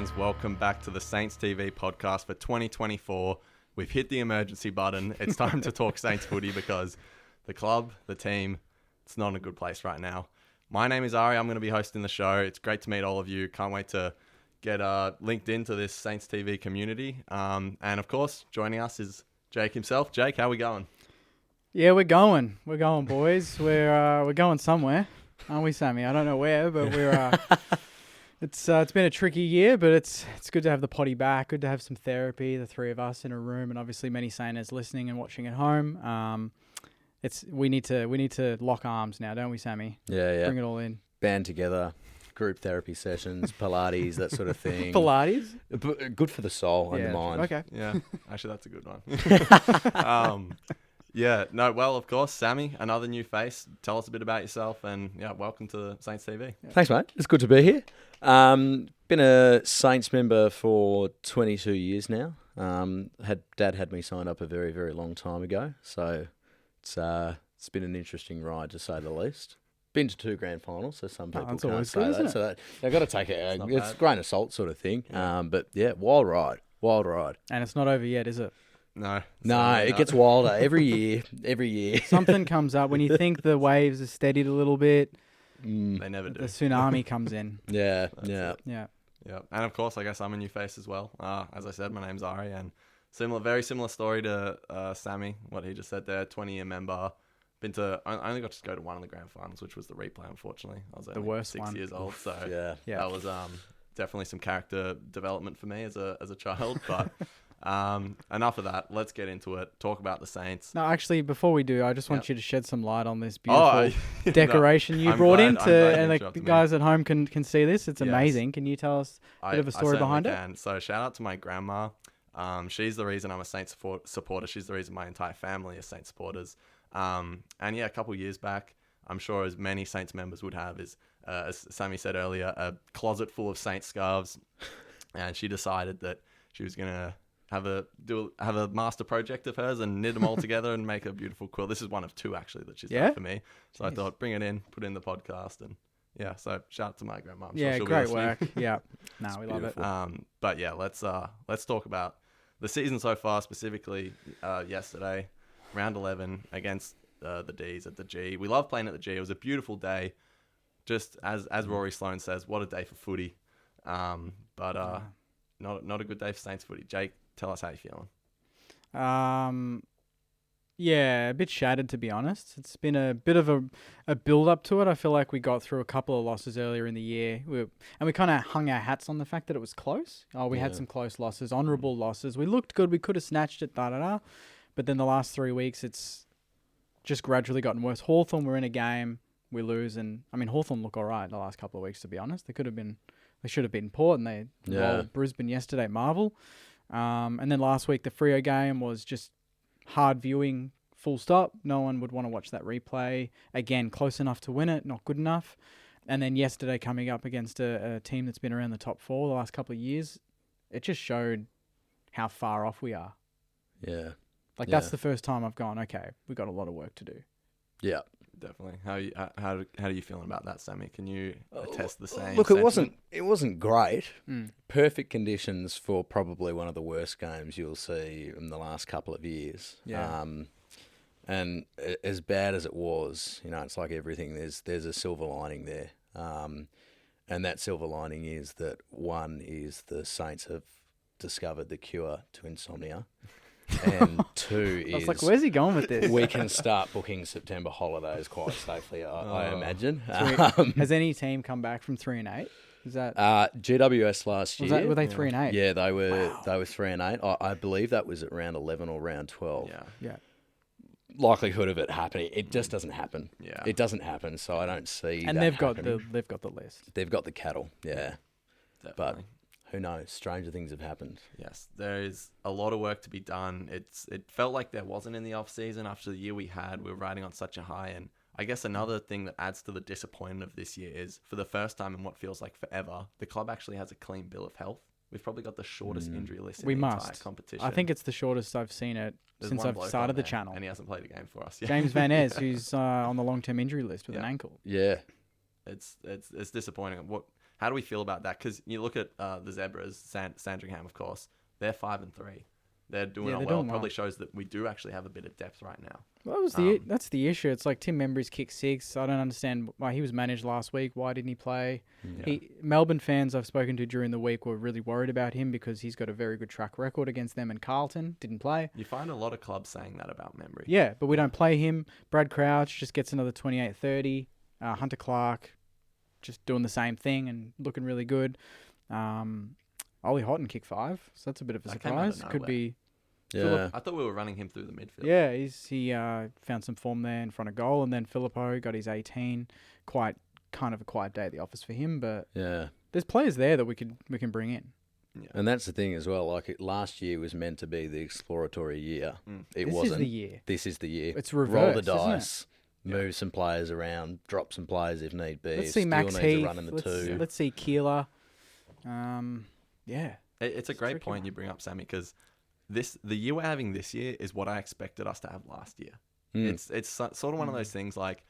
fans, welcome back to the Saints TV podcast for 2024. We've hit the emergency button. It's time to talk Saints footy because the club, the team, it's not in a good place right now. My name is Ari. I'm going to be hosting the show. It's great to meet all of you. Can't wait to get linked into this Saints TV community. And of course, joining us is Jake himself. Jake, how are we going? Yeah, we're going. We're going, boys. We're going somewhere, aren't we, Sammy? I don't know where, but we're. It's been a tricky year, but it's good to have the potty back. Good to have some therapy, the three of us in a room, and obviously many Saints listening and watching at home. We need to lock arms now, don't we, Sammy? Yeah. Bring it all in. Band together, group therapy sessions, Pilates, that sort of thing. Pilates? Good for the soul and the mind. Okay. Yeah, actually, that's a good one. Well, of course, Sammy, another new face. Tell us a bit about yourself, and welcome to Saints TV. Yeah. Thanks, mate. It's good to be here. Been a Saints member for 22 years now. Dad had me signed up a very, very long time ago, so it's been an interesting ride to say the least. Been to 2 grand finals, so some people can't say that. So they've got to take it. It's a grain of salt sort of thing. Yeah. But yeah, wild ride. And it's not over yet, is it? No, it gets wilder every year. Something comes up when you think the waves are steadied a little bit. They never do. The tsunami comes in. Yeah. And of course, I guess I'm a new face as well. As I said, my name's Ari, and very similar story to Sammy, what he just said there. 20-year member. I only got to go to one of the grand finals, which was the replay, unfortunately. I was only the worst 6 one. years old, so yeah. that was definitely some character development for me as a child. But enough of that. Let's get into it. Talk about the Saints. No, actually, before we do, I just want you to shed some light on this beautiful decoration you I'm brought glad- in, I'm glad you and the interrupted guys at home can see this. It's Yes. amazing. Can you tell us a bit of a story behind it? So shout out to my grandma. She's the reason I'm a Saints supporter. She's the reason my entire family is Saints supporters. A couple of years back, I'm sure as many Saints members would have, is as Sammy said earlier, a closet full of Saints scarves, and she decided that she was gonna have a master project of hers and knit them all together and make a beautiful quilt. This is one of 2 actually that she's done for me. So I thought, bring it in, put it in the podcast, and so shout out to my grandma. I'm sure she'll great be work. Yeah, we love it. But yeah, let's talk about the season so far, specifically yesterday, round 11 against the D's at the G. We love playing at the G. It was a beautiful day. Just as Rory Sloane says, what a day for footy. Not a good day for Saints footy. Jake, tell us how you're feeling. A bit shattered, to be honest. It's been a bit of a build-up to it. I feel like we got through a couple of losses earlier in the year. We kind of hung our hats on the fact that it was close. We had some close losses, honourable losses. We looked good. We could have snatched it, But then the last 3 weeks, it's just gradually gotten worse. Hawthorn, we're in a game, we lose. And, Hawthorn look all right the last couple of weeks, to be honest. They should have been Port, and they rolled Brisbane yesterday, Marvel. And then last week, the Freo game was just hard viewing, full stop. No one would want to watch that replay. Again, close enough to win it, not good enough. And then yesterday, coming up against a team that's been around the top 4 the last couple of years, it just showed how far off we are. Yeah. That's the first time I've gone, okay, we've got a lot of work to do. Yeah. Definitely. How are you feeling about that, Sammy? Can you attest the same? Look, sentiment? it wasn't great. Perfect conditions for probably one of the worst games you'll see in the last couple of years. Yeah. And as bad as it was, it's like everything. There's a silver lining there. And that silver lining is that one is the Saints have discovered the cure to insomnia. And 2 is... I was like, where's he going with this? We can start booking September holidays quite safely, I imagine. Has any team come back from 3-8? Is that GWS last year? Were they 3-8? Yeah, they were. Wow. They were 3-8. I believe that was at round 11 or round 12. Yeah. Likelihood of it happening, it just doesn't happen. Yeah, it doesn't happen. So I don't see. And that they've happening. got the list. They've got the cattle. Yeah, definitely. But who knows? Stranger things have happened. Yes, there is a lot of work to be done. It felt like there wasn't in the off season after the year we had. We were riding on such a high, and I guess another thing that adds to the disappointment of this year is, for the first time in what feels like forever, the club actually has a clean bill of health. We've probably got the shortest injury list in the entire competition. I think it's the shortest I've seen it since I've started the channel. And he hasn't played a game for us yet. James Van Es, who's on the long-term injury list with an ankle. Yeah. It's disappointing. How do we feel about that? Because you look at the Zebras, Sandringham, of course, they're 5-3. They're doing Yeah, it they're well. doing well. Probably shows that we do actually have a bit of depth right now. Well, that's the issue. It's like Tim Membry's kicked 6. I don't understand why he was managed last week. Why didn't he play? Yeah. Melbourne fans I've spoken to during the week were really worried about him because he's got a very good track record against them, and Carlton didn't play. You find a lot of clubs saying that about Membry. Yeah, but we don't play him. Brad Crouch just gets another 28-30. Hunter Clark just doing the same thing and looking really good. Ollie Houghton kicked 5, so that's a bit of a That came out of surprise. Could nowhere. be. Yeah. I thought we were running him through the midfield. Yeah, he found some form there in front of goal, and then Filippo got his 18. Kind of a quiet day at the office for him, but Yeah. there's players there that we can bring in. And that's the thing as well. Like last year was meant to be the exploratory year. It This wasn't. is the year. This is the year. It's Roll the reversed, isn't it? dice, move some players around, drop some players if need be. Let's If see Steele Max needs Heath. a run in the two. Let's see Keeler. Yeah. It's a great tricky point one. you bring up, Sammy, because the year we're having this year is what I expected us to have last year. It's sort of one of those things, like,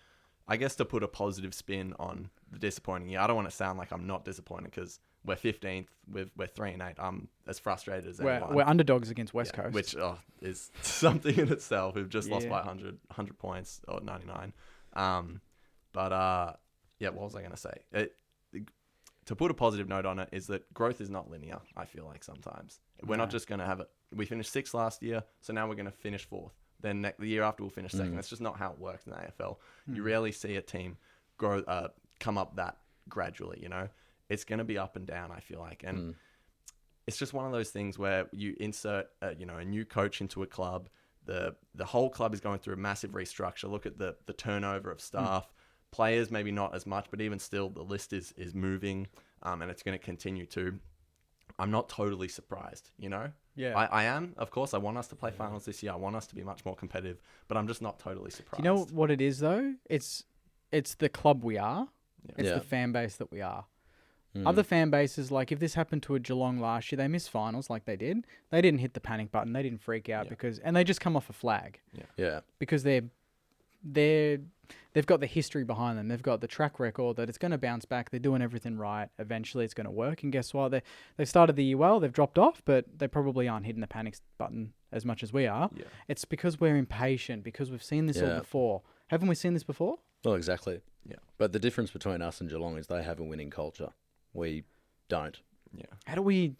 I guess, to put a positive spin on the disappointing year. I don't want to sound like I'm not disappointed because we're 15th, we're 3-8. I'm as frustrated as anyone. We're underdogs against West Yeah, Coast. which is something in itself. We've just lost Yeah. by 100 points or 99. What was I going to say? To put a positive note on it is that growth is not linear, I feel like sometimes. We're not just going to have it. We finished 6th last year, so now we're going to finish 4th. Then the year after we'll finish 2nd. That's just not how it works in the AFL. You rarely see a team grow, come up that gradually, you know? It's going to be up and down, I feel like. And it's just one of those things where you insert, a new coach into a club. The whole club is going through a massive restructure. Look at the turnover of staff. Players, maybe not as much, but even still, the list is moving, and it's going to continue to. I'm not totally surprised, you know? Yeah. I am, of course. I want us to play finals this year. I want us to be much more competitive, but I'm just not totally surprised. Do you know what it is, though? It's the club we are. Yeah. It's Yeah. the fan base that we are. Other fan bases, like if this happened to a Geelong last year, they missed finals like they did. They didn't hit the panic button. They didn't freak out and they just come off a flag Yeah. because they've got the history behind them. They've got the track record that it's going to bounce back. They're doing everything right. Eventually, it's going to work. And guess what? They started the year well. They've dropped off, but they probably aren't hitting the panic button as much as we are. Yeah. It's because we're impatient, because we've seen this all Yeah. before. Haven't we seen this before? Well, exactly. Yeah. But the difference between us and Geelong is they have a winning culture. We don't. Yeah. How do we...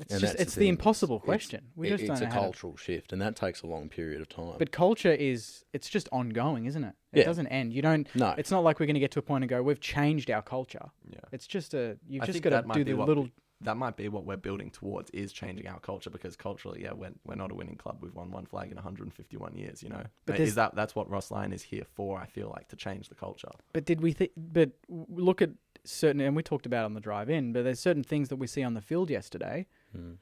And It's that's the thing. impossible question. We just It's don't a know how to... cultural shift, and that takes a long period of time. But culture it's just ongoing, isn't it? It Yeah. doesn't end. You don't... No. It's not like we're going to get to a point and go, we've changed our culture. Yeah. It's just you've I just think got that to might do be the what little... That might be what we're building towards, is changing our culture, because culturally, we're not a winning club. We've won one flag in 151 years, you know. But Is that's what Ross Lyon is here for, I feel like, to change the culture. But did we think... But look at certain... And we talked about it on the drive-in, but there's certain things that we see on the field yesterday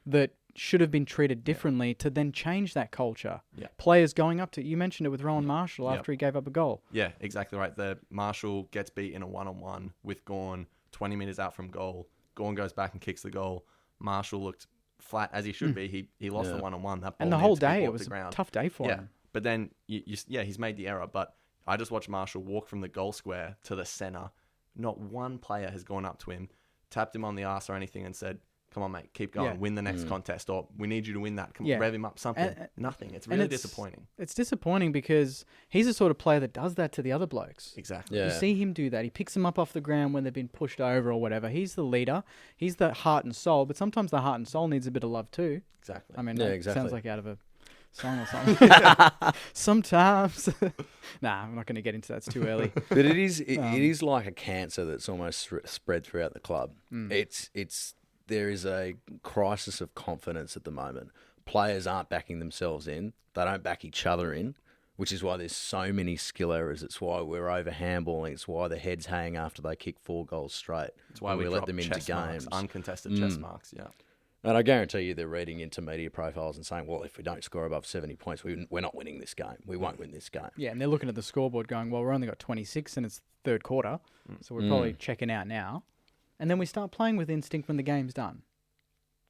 that should have been treated differently to then change that culture. Yeah. Players going up to... You mentioned it with Rowan Marshall Yeah. after he gave up a goal. Yeah, exactly right. The Marshall gets beat in a one-on-one with Gawn 20 metres out from goal. Gawn goes back and kicks the goal. Marshall looked flat, as he should be. He lost the one-on-one. That ball And the needed whole to be day, it brought was to a ground. tough day for Yeah, him. but then he's made the error. But I just watched Marshall walk from the goal square to the centre. Not one player has gone up to him, tapped him on the arse or anything, and said, "Come on, mate, keep going, Yeah. win the next contest, or we need you to win that. Come Yeah. rev him up, something." Nothing. It's really it's- disappointing. It's disappointing because he's the sort of player that does that to the other blokes. Exactly. Yeah. You see him do that. He picks them up off the ground when they've been pushed over or whatever. He's the leader. He's the heart and soul. But sometimes the heart and soul needs a bit of love too. Exactly. I mean, Yeah, that exactly. sounds like out of a song or something. Sometimes. Nah, I'm not going to get into that. It's too early. But it is like a cancer that's almost spread throughout the club. There is a crisis of confidence at the moment. Players aren't backing themselves in. They don't back each other in, which is why there's so many skill errors. It's why we're over handballing. It's why the heads hang after they kick 4 goals straight. It's why and we let drop them into chess marks, games. uncontested chess marks. Yeah. And I guarantee you they're reading into media profiles and saying, well, if we don't score above 70 points, we're not winning this game. We won't win this game. Yeah, and they're looking at the scoreboard going, well, we've only got 26 and it's third quarter, so we're probably checking out now. And then we start playing with instinct when the game's done.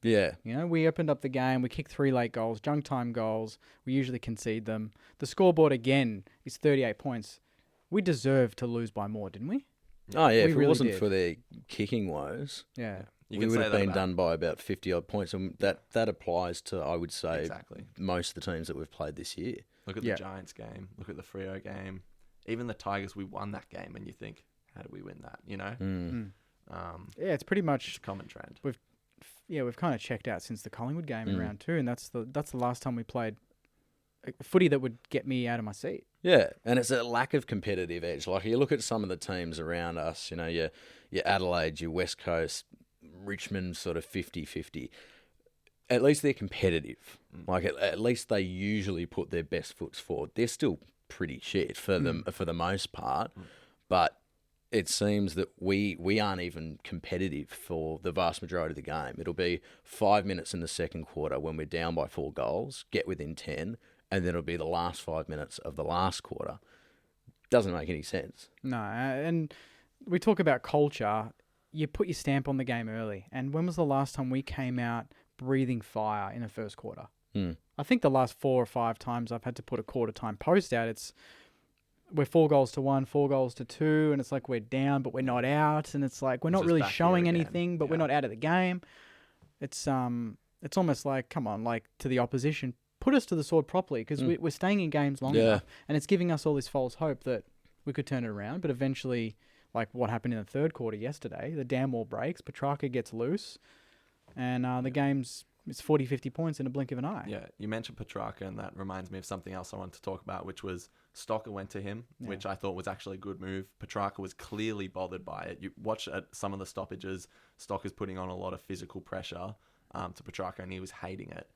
Yeah. You know, we opened up the game, we kicked 3 late goals, junk time goals, we usually concede them. The scoreboard again is 38 points. We deserved to lose by more, didn't we? Oh, yeah. We If it really wasn't did. for their kicking woes, Yeah. You we can would say have that been about- done by about 50-odd points. And that applies to, I would say, Exactly. most of the teams that we've played this year. Look at Yeah. the Giants game. Look at the Freo game. Even the Tigers, we won that game, and you think, how did we win that? You know, Mm. um, Yeah, it's pretty it's much. a common trend. Yeah, we've kind of checked out since the Collingwood game in Mm. round 2, and that's the last time we played a footy that would get me out of my seat. Yeah, and it's a lack of competitive edge. Like, you look at some of the teams around us, you know, your Adelaide, your West Coast, Richmond, sort of 50-50. At least they're competitive. Like, at least they usually put their best foot forward. They're still pretty shit for the most part, but it seems that we aren't even competitive for the vast majority of the game. It'll be 5 minutes in the second quarter when we're down by 4 goals, get within 10, and then it'll be the last 5 minutes of the last quarter. Doesn't make any sense. No, and we talk about culture. You put your stamp on the game early. And when was the last time we came out breathing fire in the first quarter? I think the last 4 or 5 times I've had to put a quarter time post out, we're 4 goals to 1, 4 goals to 2, and it's like we're down, but we're not out, and it's like we're not Just really back here showing again. anything, but we're Yeah. not out of the game. It's almost like, come on, like to the opposition, put us to the sword properly, because we're staying in games long enough, and it's giving us all this false hope that we could turn it around. But eventually, like what happened in the third quarter yesterday, the dam wall breaks, Petrarca gets loose, and the game's it's 40, 50 points in a blink of an eye. Yeah, you mentioned Petrarca, and that reminds me of something else I wanted to talk about, which was Stocker went to him, which I thought was actually a good move. Petrarca was clearly bothered by it. You watch at some of the stoppages, Stocker's putting on a lot of physical pressure to Petrarca, and he was hating it.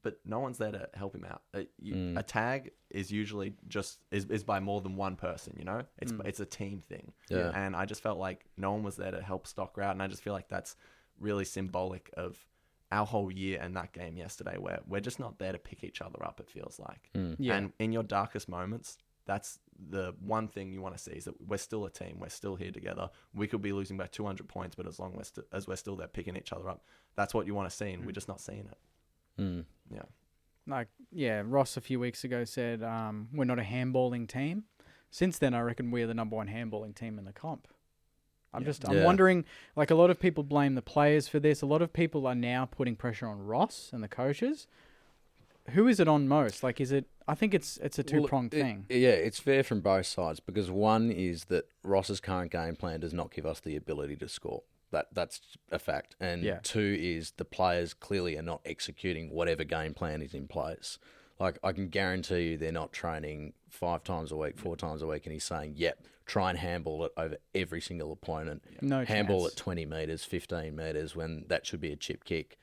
But no one's there to help him out. A tag is usually is by more than one person, you know? It's a team thing. Yeah. And I just felt like no one was there to help Stocker out, and I just feel like that's really symbolic of our whole year and that game yesterday, where we're just not there to pick each other up, it feels like. Yeah. And in your darkest moments, that's the one thing you want to see, is that we're still a team. We're still here together. We could be losing by 200 points, but as long as we're still there picking each other up, that's what you want to see, and we're just not seeing it. Yeah. Like, yeah, Ross a few weeks ago said we're not a handballing team. Since then, I reckon we're the number 1 handballing team in the comp. I'm wondering, like, a lot of people blame the players for this. A lot of people are now putting pressure on Ross and the coaches. Who is it on most? Like, I think it's a two-pronged thing. Yeah, it's fair from both sides, because one is that Ross's current game plan does not give us the ability to score. That's a fact. And 2 is the players clearly are not executing whatever game plan is in place. Like, I can guarantee you they're not training 5 times a week, 4 times a week, and he's saying, yep, try and handball it over every single opponent. No handball chance. at 20 metres, 15 metres, when that should be a chip kick.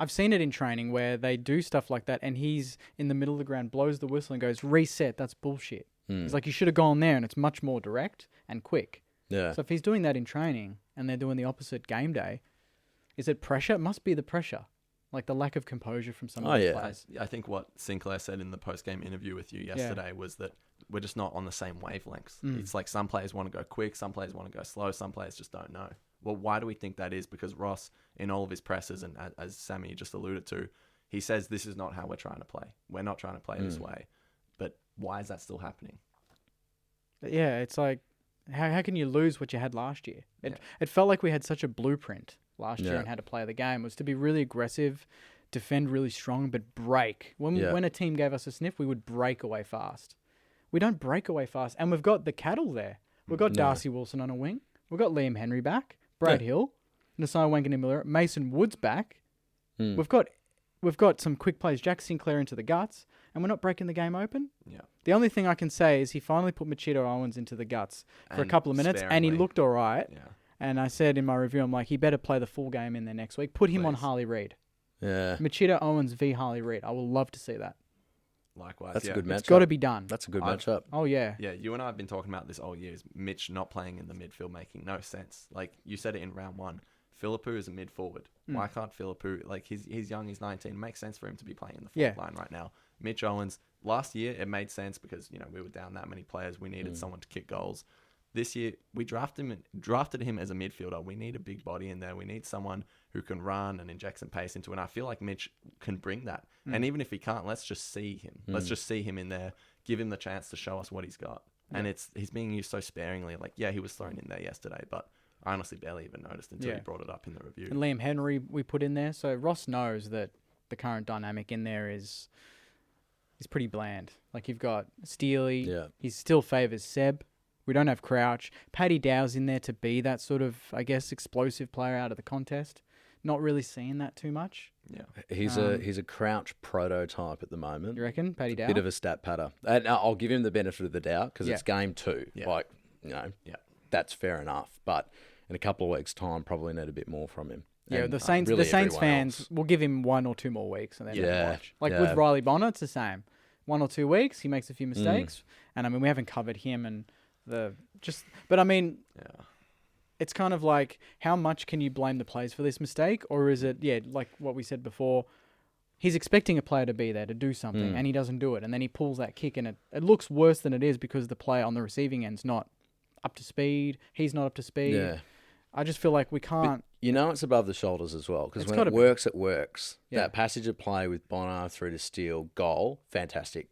I've seen it in training where they do stuff like that, and he's in the middle of the ground, blows the whistle and goes, reset, that's bullshit. He's like, you should have gone there, and it's much more direct and quick. Yeah. So if he's doing that in training and they're doing the opposite game day, is it pressure? It must be the pressure. Like the lack of composure from some of the players. I think what Sinclair said in the post-game interview with you yesterday was that we're just not on the same wavelengths. It's like some players want to go quick, some players want to go slow, some players just don't know. Well, why do we think that is? Because Ross, in all of his presses, and as Sammy just alluded to, he says this is not how we're trying to play. We're not trying to play this way. But why is that still happening? Yeah, it's like, how can you lose what you had last year? It felt like we had such a blueprint last year on how to play the game. It was to be really aggressive, defend really strong, but break. When a team gave us a sniff, we would break away fast. We don't break away fast. And we've got the cattle there. We've got Darcy Wilson on a wing. We've got Liam Henry back. Brad Hill. Nasai Wanganimula. Mason Woods back. We've got some quick plays. Jack Sinclair into the guts. And we're not breaking the game open. Yeah. The only thing I can say is he finally put Machito Owens into the guts for a couple of minutes, and he looked all right. Yeah. And I said in my review, I'm like, he better play the full game in there next week. Put him on Harley Reid. Yeah. Machito Owens v. Harley Reid. I will love to see that. Likewise. That's a good matchup. It's got to be done. That's a good matchup. Oh, yeah. Yeah, you and I have been talking about this all year, is Mitch not playing in the midfield making no sense. Like, you said it in round 1. Philippou is a mid forward. Why can't Philippou, like, he's young, he's 19. It makes sense for him to be playing in the fourth line right now. Mitch Owens, last year it made sense because, you know, we were down that many players. We needed someone to kick goals. This year, we drafted him as a midfielder. We need a big body in there. We need someone who can run and inject some pace into it. And I feel like Mitch can bring that. And even if he can't, let's just see him. Let's just see him in there. Give him the chance to show us what he's got. and he's being used so sparingly. Like, yeah, he was thrown in there yesterday, but I honestly barely even noticed until he brought it up in the review. And Liam Henry we put in there, so Ross knows that the current dynamic in there is pretty bland. Like, you've got Steely, he still favours Seb. We don't have Crouch. Paddy Dow's in there to be that sort of, I guess, explosive player out of the contest. Not really seeing that too much. Yeah, he's a Crouch prototype at the moment. You reckon, Paddy Dow? Bit of a stat patter, and I'll give him the benefit of the doubt because it's game 2. Yeah. Like, that's fair enough. But in a couple of weeks' time, probably need a bit more from him. Yeah, And the Saints fans will give him 1 or 2 more weeks and then watch. Like with Riley Bonner, it's the same. 1 or 2 weeks, he makes a few mistakes, and I mean, we haven't covered him and but I mean, it's kind of like, how much can you blame the players for this mistake, or is it like what we said before? He's expecting a player to be there to do something, and he doesn't do it, and then he pulls that kick, and it looks worse than it is because the player on the receiving end's not up to speed. He's not up to speed. Yeah. I just feel like we can't. But it's above the shoulders as well, because when it works, it works. Yeah. That passage of play with Bonner through to Steele, goal, fantastic.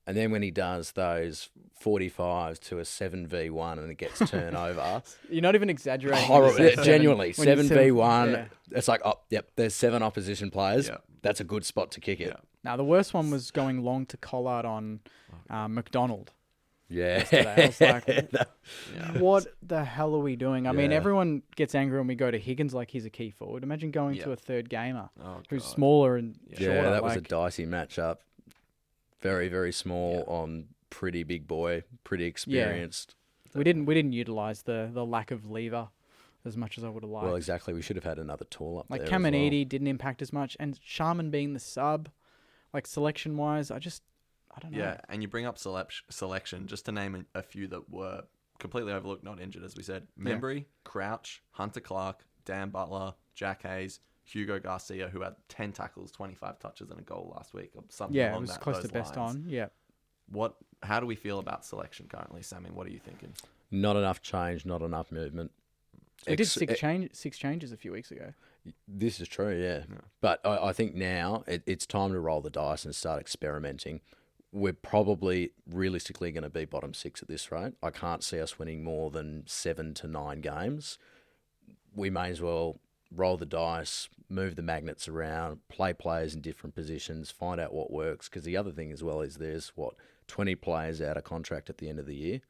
And then when he does those 45s to a 7v1 and it gets turned over. You're not even exaggerating. Horrible. Genuinely, 7v1. Yeah. It's like, there's 7 opposition players. Yeah. That's a good spot to kick it. Now, the worst one was going long to Collard on McDonald. Yeah. Yesterday. I was like, what the hell are we doing? I mean, everyone gets angry when we go to Higgins like he's a key forward. Imagine going to a third gamer who's smaller and shorter. Yeah, that was a dicey matchup. Very, very small on pretty big boy, pretty experienced. Yeah. We didn't utilise the lack of lever as much as I would have liked. Well, exactly. We should have had another tool up there. Like Caminiti didn't impact as much, and Sharman being the sub, like selection wise, I don't know. Yeah, and you bring up selection, just to name a few that were completely overlooked, not injured, as we said. Membry, Crouch, Hunter Clark, Dan Butler, Jack Hayes, Hugo Garcia, who had 10 tackles, 25 touches, and a goal last week, or something along it was close to best on. Yeah. How do we feel about selection currently, Sammy? What are you thinking? Not enough change, not enough movement. We did six changes a few weeks ago. This is true, yeah. But I think now it's time to roll the dice and start experimenting. We're probably realistically going to be bottom 6 at this rate. I can't see us winning more than 7 to 9 games. We may as well roll the dice, move the magnets around, play players in different positions, find out what works. Because the other thing as well is there's, 20 players out of contract at the end of the year.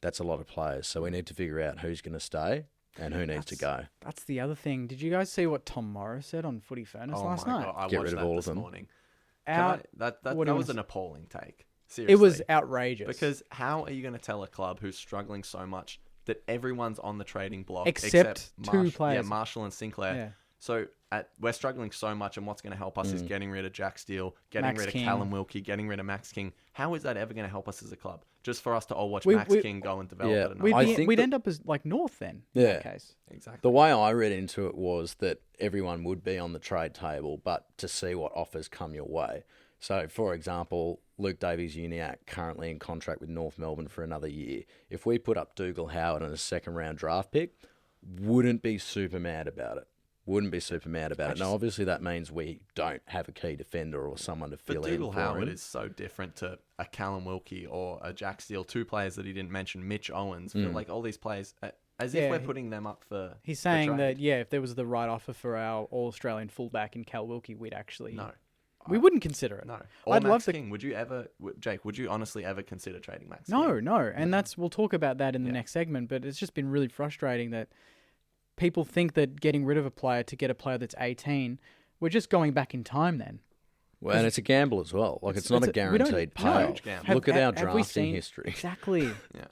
That's a lot of players. So we need to figure out who's going to stay and who needs to go. That's the other thing. Did you guys see what Tom Morris said on Footy Furnace last night? God, I Get watched rid of that all this of them. morning. That was an appalling take. Seriously. It was outrageous. Because how are you going to tell a club who's struggling so much that everyone's on the trading block except 2 players? Yeah, Marshall and Sinclair. Yeah. So we're struggling so much, and what's going to help us is getting rid of Jack Steele, getting rid of Callum Wilkie, getting rid of Max King. How is that ever going to help us as a club? Just for us to all watch Max King go and develop it. We'd end up as like North then. In that case. Exactly. The way I read into it was that everyone would be on the trade table, but to see what offers come your way. So, for example, Luke Davies-Uniacke currently in contract with North Melbourne for another year. If we put up Dougal Howard and a second-round draft pick, wouldn't be super mad about it. Now, obviously, that means we don't have a key defender or someone to fill in for him. Dougal Howard is so different to a Callum Wilkie or a Jack Steele, 2 players that he didn't mention, Mitch Owens, like all these players, as if we're putting them up for He's saying that, if there was the right offer for our All-Australian fullback in Cal Wilkie, we'd actually... No. We wouldn't consider it. No. Or Max King. Would you ever, Jake, would you honestly ever consider trading Max King? No. And we'll talk about that in the next segment, but it's just been really frustrating that people think that getting rid of a player to get a player that's 18, we're just going back in time then. Well, and it's a gamble as well. Like, it's not a guaranteed payoff. Look at our drafting history. Exactly. Yeah.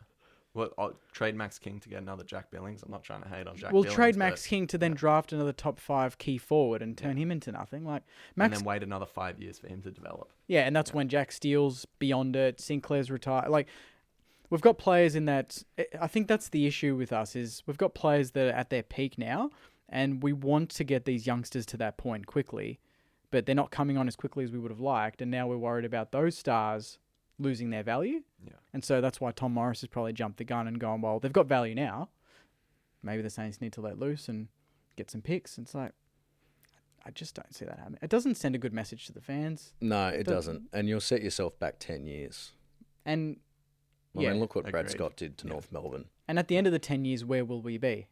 Well, I'll trade Max King to get another Jack Billings. I'm not trying to hate on Jack Billings. We'll trade Max King to then draft another top 5 key forward and turn him into nothing. And then wait another 5 years for him to develop. Yeah, and that's when Jack Steele's beyond it. Sinclair's retired. Like, we've got players in that... I think that's the issue with us is we've got players that are at their peak now, and we want to get these youngsters to that point quickly, but they're not coming on as quickly as we would have liked, and now we're worried about those stars losing their value. Yeah. And so that's why Tom Morris has probably jumped the gun and gone, well, they've got value now. Maybe the Saints need to let loose and get some picks. And it's like, I just don't see that happening. It doesn't send a good message to the fans. No, it doesn't. And you'll set yourself back 10 years. And I Yeah, mean, look what Brad agreed. Scott did to North Melbourne. And at the end of the 10 years, where will we be?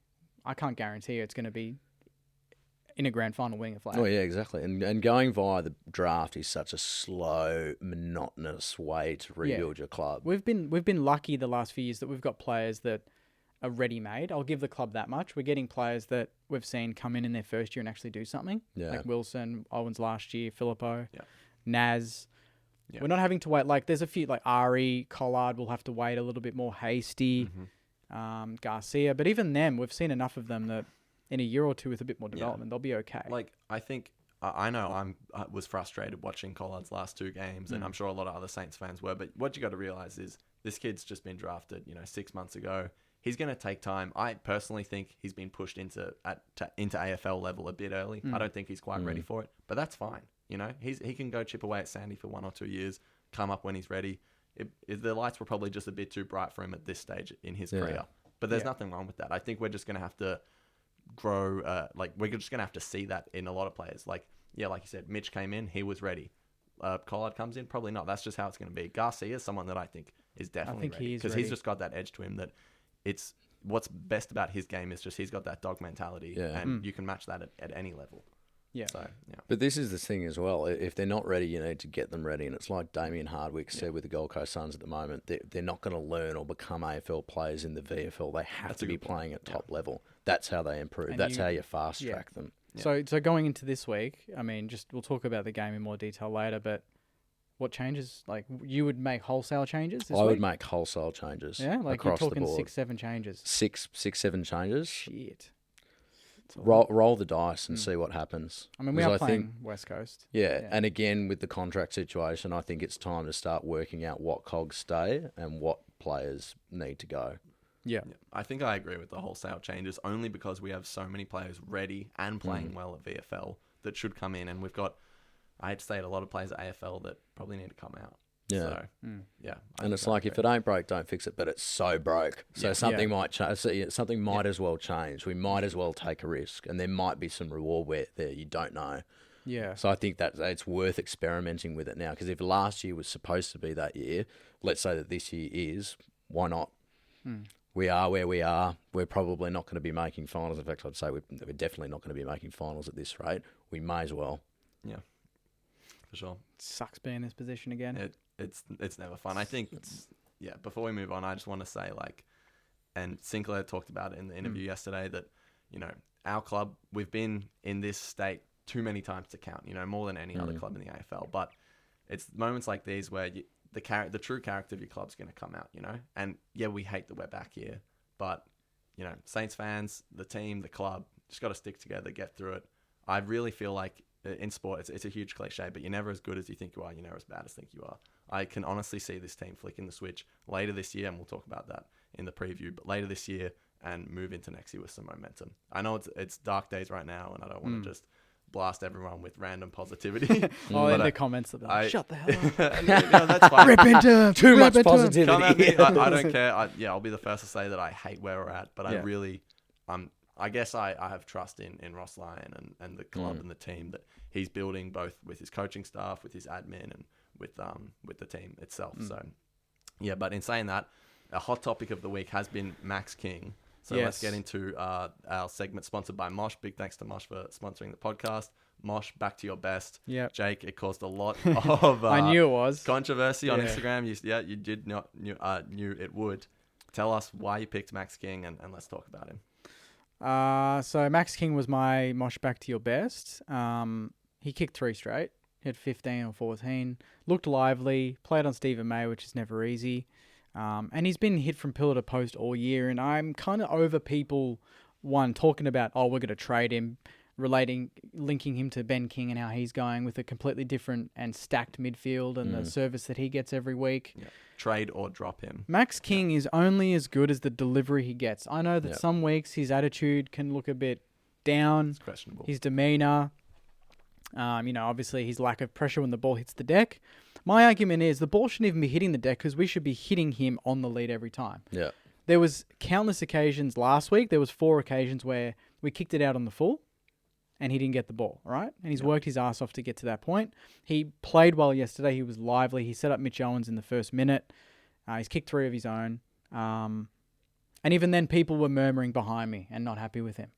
I can't guarantee it's going to be in a grand final winning a flag. Oh, yeah, exactly. And going via the draft is such a slow, monotonous way to rebuild your club. We've been lucky the last few years that we've got players that are ready-made. I'll give the club that much. We're getting players that we've seen come in their first year and actually do something. Yeah. Like Wilson, Owens last year, Filippo, Yeah. Naz. Yeah. We're not having to wait. Like, there's a few, like Ari, Collard will have to wait a little bit more. Hasty, Garcia. But even them, we've seen enough of them that in a year or two with a bit more development, they'll be okay. Like, I think, I know I was frustrated watching Collard's last 2 games, and I'm sure a lot of other Saints fans were, but what you got to realise is this kid's just been drafted, 6 months ago. He's going to take time. I personally think he's been pushed into AFL level a bit early. I don't think he's quite ready for it, but that's fine. He can go chip away at Sandy for 1 or 2 years, come up when he's ready. The lights were probably just a bit too bright for him at this stage in his career, but there's nothing wrong with that. I think we're just going to have to grow. We're just going to have to see that in a lot of players. Like you said, Mitch came in, he was ready. Collard comes in, probably not. That's just how it's going to be. Garcia is someone that I think is definitely ready because he's just got that edge to him that it's what's best about his game is just he's got that dog mentality, and you can match that at any level. Yeah. So, yeah. But this is the thing as well. If they're not ready, you need to get them ready. And it's like Damien Hardwick said with the Gold Coast Suns at the moment. They're not going to learn or become AFL players in the VFL. They have to be playing at top level. That's how they improve. And That's how you fast track them. So going into this week, I mean, we'll talk about the game in more detail later, but what changes? Like, you would make wholesale changes this I week? would make wholesale changes. Yeah, like across you're the talking board. 6-7 changes. Six, 7 changes. Shit. Roll the dice and see what happens. I mean, we 'Cause are I playing think- West Coast. Yeah, and again with the contract situation, I think it's time to start working out what cogs stay and what players need to go. Yeah. I think I agree with the wholesale changes only because we have so many players ready and playing well at VFL that should come in, and we've got, I hate to say it, a lot of players at AFL that probably need to come out. Yeah. So, yeah. And it's like, if it ain't broke, don't fix it. But it's so broke, so something might change. Something might as well change. We might as well take a risk, and there might be some reward where there you don't know. Yeah. So I think that it's worth experimenting with it now. Because if last year was supposed to be that year, let's say that this year is. Why not? We are where we are. We're probably not going to be making finals. In fact, I'd say we're definitely not going to be making finals at this rate. We may as well. Yeah, for sure. It sucks being in this position again. It's never fun. I think, before we move on, I just want to say, and Sinclair talked about it in the interview yesterday, that, our club, we've been in this state too many times to count, more than any other club in the AFL. But it's moments like these where the true character of your club's going to come out, And yeah, we hate that we're back here, but, Saints fans, the team, the club, just got to stick together, get through it. I really feel like in sport, it's a huge cliche, but you're never as good as you think you are. You're never as bad as you think you are. I can honestly see this team flicking the switch later this year, and we'll talk about that in the preview, but later this year and move into next year with some momentum. I know it's dark days right now, and I don't want to just blast everyone with random positivity. In the comments, they'll be like, shut the hell up. That's fine. Rip into Too much Come at positivity. me. I don't care. I'll be the first to say that I hate where we're at, but I really, I guess I have trust in Ross Lyon and the club and the team that he's building, both with his coaching staff, with his admin, and with the team itself. So, yeah. But in saying that, a hot topic of the week has been Max King. So let's get into our segment sponsored by Mosh. Big thanks to Mosh for sponsoring the podcast. Mosh, back to your best. Yep. Jake, it caused a lot of I knew it was. controversy on Instagram. You did not knew it would. Tell us why you picked Max King, and let's talk about him. So Max King was my Mosh back to your best. He kicked 3 straight. He had 15 or 14. Looked lively. Played on Stephen May, which is never easy. And he's been hit from pillar to post all year. And I'm kind of over people, talking about, we're going to trade him, linking him to Ben King and how he's going with a completely different and stacked midfield and the service that he gets every week. Yeah. Trade or drop him. Max King is only as good as the delivery he gets. I know that some weeks his attitude can look a bit down. It's questionable. His demeanour. Obviously his lack of pressure when the ball hits the deck. My argument is the ball shouldn't even be hitting the deck because we should be hitting him on the lead every time. Yeah. There was countless occasions last week. There was 4 occasions where we kicked it out on the full and he didn't get the ball, right? And he's worked his ass off to get to that point. He played well yesterday. He was lively. He set up Mitch Owens in the first minute. He's kicked 3 of his own. And even then, people were murmuring behind me and not happy with him.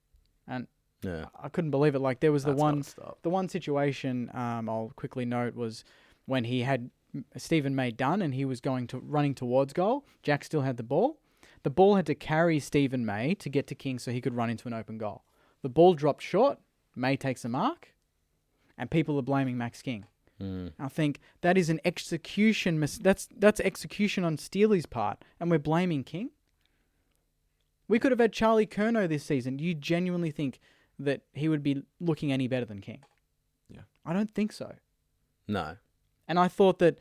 And I couldn't believe it. Like, there was the one situation I'll quickly note was when he had Stephen May done and he was running towards goal. Jack still had the ball. The ball had to carry Stephen May to get to King so he could run into an open goal. The ball dropped short. May takes a mark. And people are blaming Max King. I think that is an execution. That's execution on Steely's part. And we're blaming King. We could have had Charlie Curnow this season. Do you genuinely think that he would be looking any better than King? Yeah. I don't think so. No. And I thought that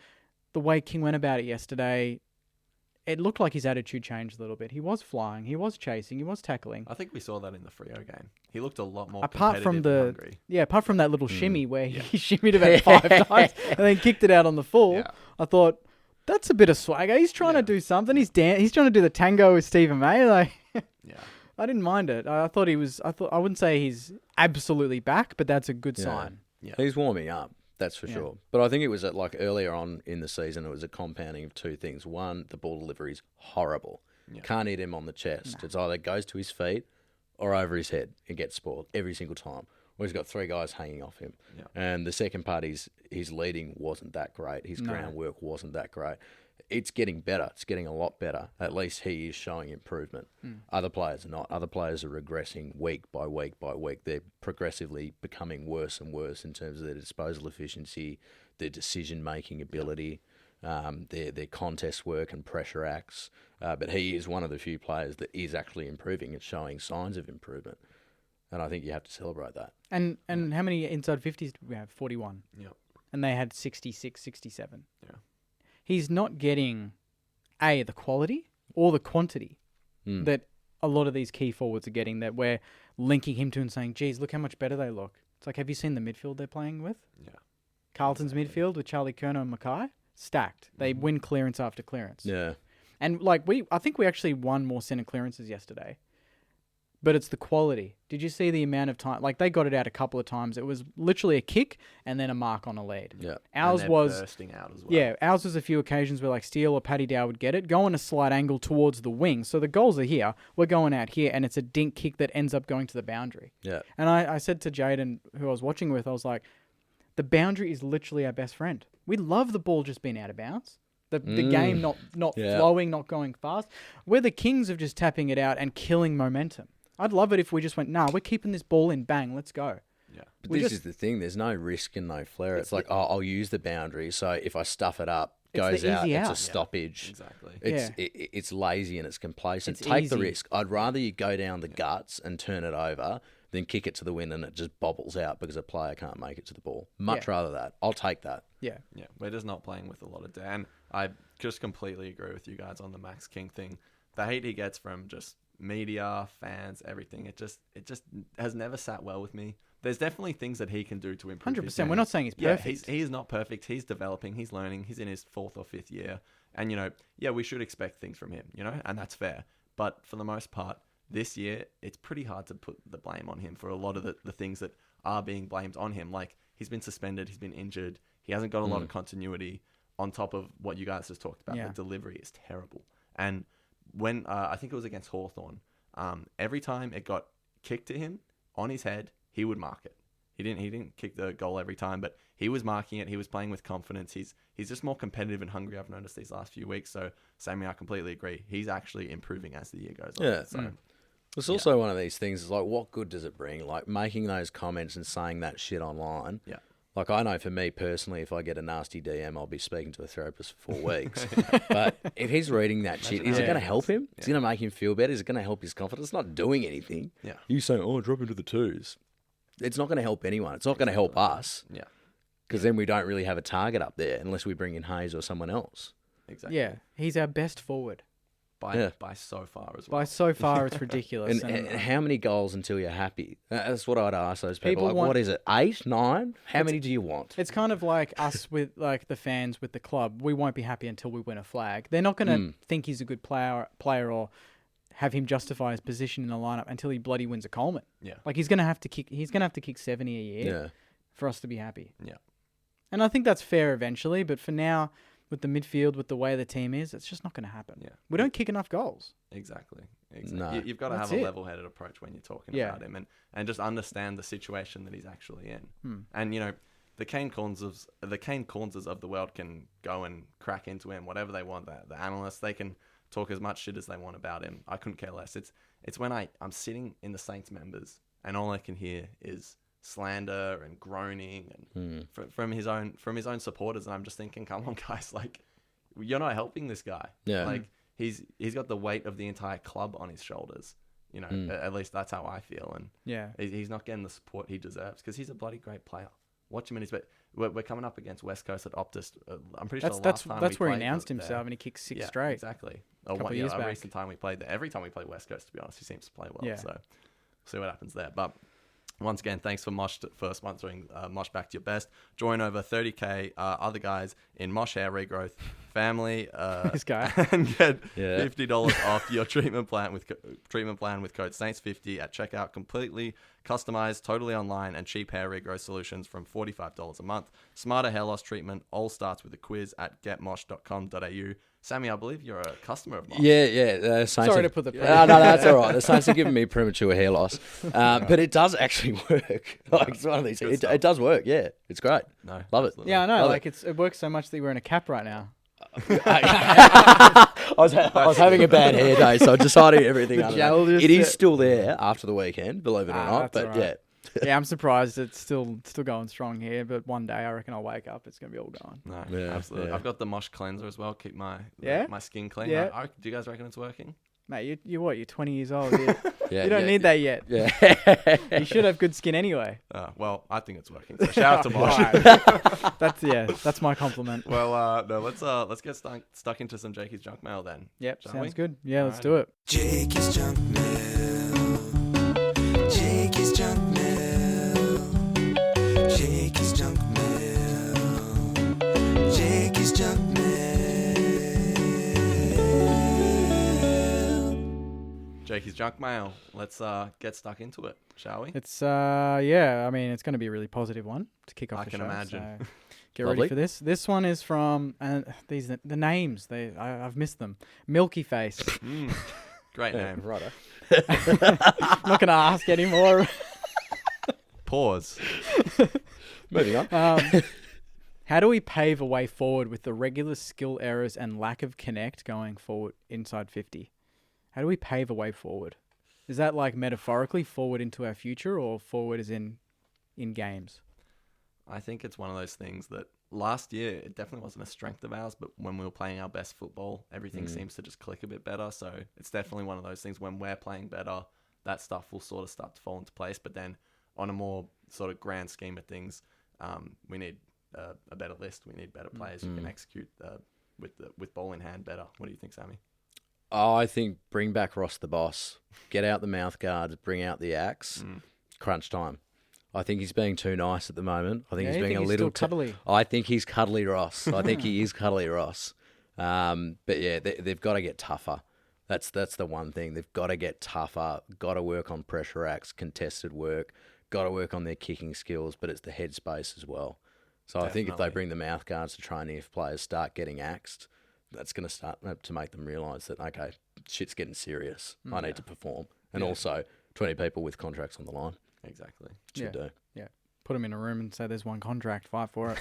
the way King went about it yesterday, it looked like his attitude changed a little bit. He was flying. He was chasing. He was tackling. I think we saw that in the Freo game. He looked a lot more apart from competitive and hungry. apart from that little shimmy where he shimmied about 5 times and then kicked it out on the full. Yeah. I thought, that's a bit of swagger. He's trying to do something. He's trying to do the tango with Stephen May. Like, I didn't mind it. I wouldn't say he's absolutely back, but that's a good sign. Yeah. He's warming up, that's for sure. But I think it was earlier on in the season, it was a compounding of 2 things. One, the ball delivery is horrible. Yeah. Can't hit him on the chest. It's either goes to his feet or over his head and gets spoiled every single time. Or he's got 3 guys hanging off him. Yeah. And the second part is his leading wasn't that great. His groundwork wasn't that great. It's getting better. It's getting a lot better. At least he is showing improvement. Other players are not. Other players are regressing week by week by week. They're progressively becoming worse and worse in terms of their disposal efficiency, their decision-making ability, their contest work and pressure acts. But he is one of the few players that is actually improving and showing signs of improvement. And I think you have to celebrate that. And how many inside 50s did we have? 41. Yep. And they had 66, 67. Yeah. He's not getting, the quality or the quantity that a lot of these key forwards are getting, that we're linking him to and saying, geez, look how much better they look. It's like, have you seen the midfield they're playing with? Yeah. Carlton's midfield with Charlie Curnow and Mackay? Stacked. They win clearance after clearance. Yeah. And I think we actually won more centre clearances yesterday. But it's the quality. Did you see the amount of time? Like, they got it out a couple of times. It was literally a kick and then a mark on a lead. Yeah. Ours was bursting out as well. Yeah, ours was a few occasions where like Steele or Paddy Dow would get it, go on a slight angle towards the wing. So the goals are here. We're going out here, and it's a dink kick that ends up going to the boundary. Yeah. And I said to Jaden, who I was watching with, I was like, the boundary is literally our best friend. We love the ball just being out of bounds. The game not flowing, not going fast. We're the kings of just tapping it out and killing momentum. I'd love it if we just went, we're keeping this ball in, bang, let's go. Yeah. But this is the thing. There's no risk and no flair. It's like, I'll use the boundary. So if I stuff it up, goes out, it's a stoppage. Exactly. It's lazy and it's complacent. Take the risk. I'd rather you go down the guts and turn it over than kick it to the wind and it just bobbles out because a player can't make it to the ball. Much rather that. I'll take that. Yeah. Yeah. We're just not playing with a lot of Dan. I just completely agree with you guys on the Max King thing. The hate he gets from just media, fans, everything, it just has never sat well with me. There's definitely things that he can do to improve 100%. We're not saying he's perfect. He is not perfect. He's developing. He's learning. He's in his 4th or 5th year. And, we should expect things from him, and that's fair. But for the most part, this year, it's pretty hard to put the blame on him for a lot of the things that are being blamed on him. Like, he's been suspended. He's been injured. He hasn't got a lot of continuity on top of what you guys just talked about. The delivery is terrible. And when I think it was against Hawthorn, every time it got kicked to him on his head, he would mark it. He didn't kick the goal every time, but he was marking it. He was playing with confidence. He's just more competitive and hungry, I've noticed these last few weeks. So, Sammy, I completely agree. He's actually improving as the year goes on. Yeah. So, it's also one of these things. It's like, what good does it bring? Like, making those comments and saying that shit online. Yeah. Like, I know for me personally, if I get a nasty DM, I'll be speaking to a therapist for 4 weeks. But if he's reading that shit, is it going to help him? Is it going to make him feel better? Is it going to help his confidence? It's not doing anything. Yeah. You saying, drop into the 2s. It's not going to help anyone. It's not going to help us. Yeah. Because then we don't really have a target up there unless we bring in Hayes or someone else. Exactly. Yeah. He's our best forward. By so far as well. By so far, it's ridiculous. And how many goals until you're happy? That's what I'd ask those people. Like, what is it? 8, 9? How many do you want? It's kind of like us with like the fans with the club. We won't be happy until we win a flag. They're not going to think he's a good player or have him justify his position in the lineup until he bloody wins a Coleman. Yeah. Like he's going to have to kick 70 a year for us to be happy. Yeah. And I think that's fair eventually, but for now, with the midfield, with the way the team is, it's just not going to happen. Yeah. We don't kick enough goals. Exactly. No. You've got to That's have a it. level-headed approach when you're talking Yeah. about him, and just understand the situation that he's actually in. Hmm. And you know, the Kane Cornses of the world can go and crack into him, whatever they want. The analysts, they can talk as much shit as they want about him. I couldn't care less. It's when I'm sitting in the Saints members and all I can hear is slander and groaning and from his own supporters, and I'm just thinking, come on guys, like, you're not helping this guy. Yeah. Like he's got the weight of the entire club on his shoulders. You know, at least that's how I feel, and Yeah. he's not getting the support he deserves because he's a bloody great player. Watch him in his, but we're coming up against West Coast at Optus. I'm pretty sure That's the last time that's we where he played announced there- himself and he kicked six yeah, straight. Exactly. Couple years a back. recent time we played there. Every time we play West Coast, to be honest, he seems to play well. Yeah. So we'll see what happens there. But once again, thanks for Mosh for sponsoring Mosh Back to Your Best. Join over 30k other guys in Mosh Hair Regrowth family. This guy. And get Yeah. $50 off your treatment plan with code Saints50 at checkout. Completely customized, totally online, and cheap hair regrowth solutions from $45 a month. Smarter hair loss treatment all starts with a quiz at getmosh.com.au. Sammy, I believe you're a customer of Mosh. Yeah. Saints Sorry have- to put the No, that's all right. The Saints are giving me premature hair loss, but it does actually work. Like, it's one of these. It does work. Yeah, it's great. No, Love it. absolutely. Yeah, I know. Love Like it works so much that you're wearing a cap right now. I was having a bad hair day, so I decided everything. The under gel that. just It is sit- still there after the weekend, believe it or not. that's But all right. yeah, Yeah, I'm surprised it's still going strong here. But one day I reckon I'll wake up, it's gonna be all gone. No, Yeah, absolutely. yeah. I've got the Mosh cleanser as well. Keep my skin clean. Yeah. Do you guys reckon it's working? Mate, you're what? You're 20 years old. You, yeah, you don't yeah, need that yet. Yeah. You should have good skin anyway. Well, I think it's working. So shout out to Mosh. Right. That's my compliment. Well, no, let's get stuck into some Jakey's junk mail then. Yep, Shall sounds we? good. Yeah, let's Alrighty. do it. Jakey's junk mail. Jakey's junk mail. Jakey's junk mail. Jakey's junk mail. Jakey's junk mail. Let's get stuck into it, shall we? It's yeah. I mean, it's going to be a really positive one to kick off I the can show. imagine. So get Lovely. ready for this. This one is from the names. I've missed them. Milky Face. Great Yeah, name. righto. I'm not going to ask anymore. Pause. Moving on. How do we pave a way forward with the regular skill errors and lack of connect going forward inside 50? How do we pave a way forward? Is that like metaphorically forward into our future or forward as in games? I think it's one of those things that last year it definitely wasn't a strength of ours, but when we were playing our best football, everything seems to just click a bit better. So it's definitely one of those things when we're playing better, that stuff will sort of start to fall into place. But then on a more sort of grand scheme of things, we need a better list. We need better players who can execute with ball in hand better. What do you think, Sammy? Oh, I think bring back Ross the boss. Get out the mouth guards, bring out the axe. Crunch time. I think he's being too nice at the moment. I think Yeah, he's you being think a he's little still cuddly? I think he's cuddly Ross. I think he is cuddly Ross. But yeah, they've got to get tougher. That's the one thing. They've got to get tougher. Got to work on pressure acts, contested work. Got to work on their kicking skills, but it's the headspace as well. So I think if they Definitely. bring the mouth guards to training, if players start getting axed, that's going to start to make them realise that, okay, shit's getting serious. I need to perform. And also 20 people with contracts on the line. Exactly. Should do. Yeah. Put them in a room and say there's one contract. Fight for it.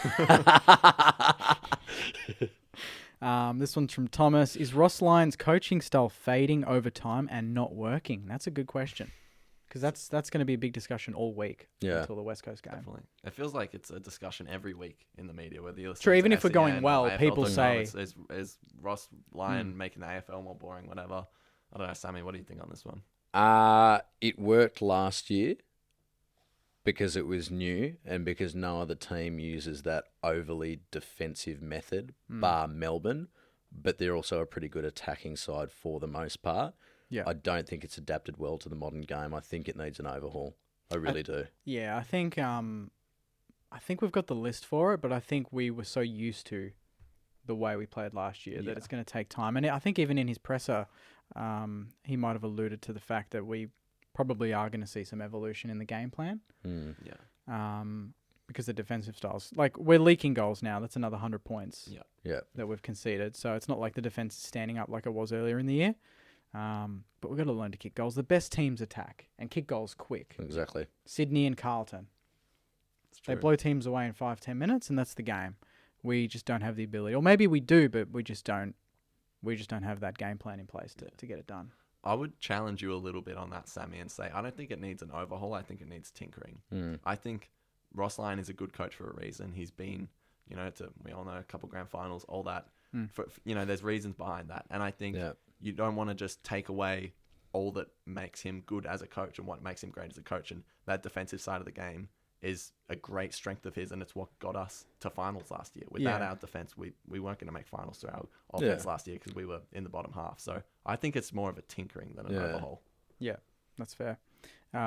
This one's from Thomas. Is Ross Lyon's coaching style fading over time and not working? That's a good question. Because that's going to be a big discussion all week until the West Coast game. Definitely. It feels like it's a discussion every week in the media, whether you're True, listening even to if we're going SEN or well, AFL people talking, say- is Ross Lyon making the AFL more boring, whatever. I don't know, Sammy, what do you think on this one? It worked last year because it was new and because no other team uses that overly defensive method, bar Melbourne, but they're also a pretty good attacking side for the most part. Yeah. I don't think it's adapted well to the modern game. I think it needs an overhaul. I really do. Yeah, I think we've got the list for it, but I think we were so used to the way we played last year that it's going to take time. And I think even in his presser, he might have alluded to the fact that we probably are going to see some evolution in the game plan. Yeah. because the defensive styles. Like, we're leaking goals now. That's another 100 points Yeah. that we've conceded. So it's not like the defense is standing up like it was earlier in the year. But we've got to learn to kick goals. The best teams attack and kick goals quick. Exactly. Sydney and Carlton. They blow teams away in 5-10 minutes, and that's the game. We just don't have the ability. Or maybe we do, but we just don't have that game plan in place to get it done. I would challenge you a little bit on that, Sammy, and say I don't think it needs an overhaul. I think it needs tinkering. I think Ross Lyon is a good coach for a reason. He's been, we all know, a couple grand finals, all that. There's reasons behind that. And I think you don't want to just take away all that makes him good as a coach and what makes him great as a coach. And that defensive side of the game is a great strength of his, and it's what got us to finals last year. Without our defense, we weren't going to make finals through our offense last year because we were in the bottom half. So I think it's more of a tinkering than an overhaul. Yeah, that's fair.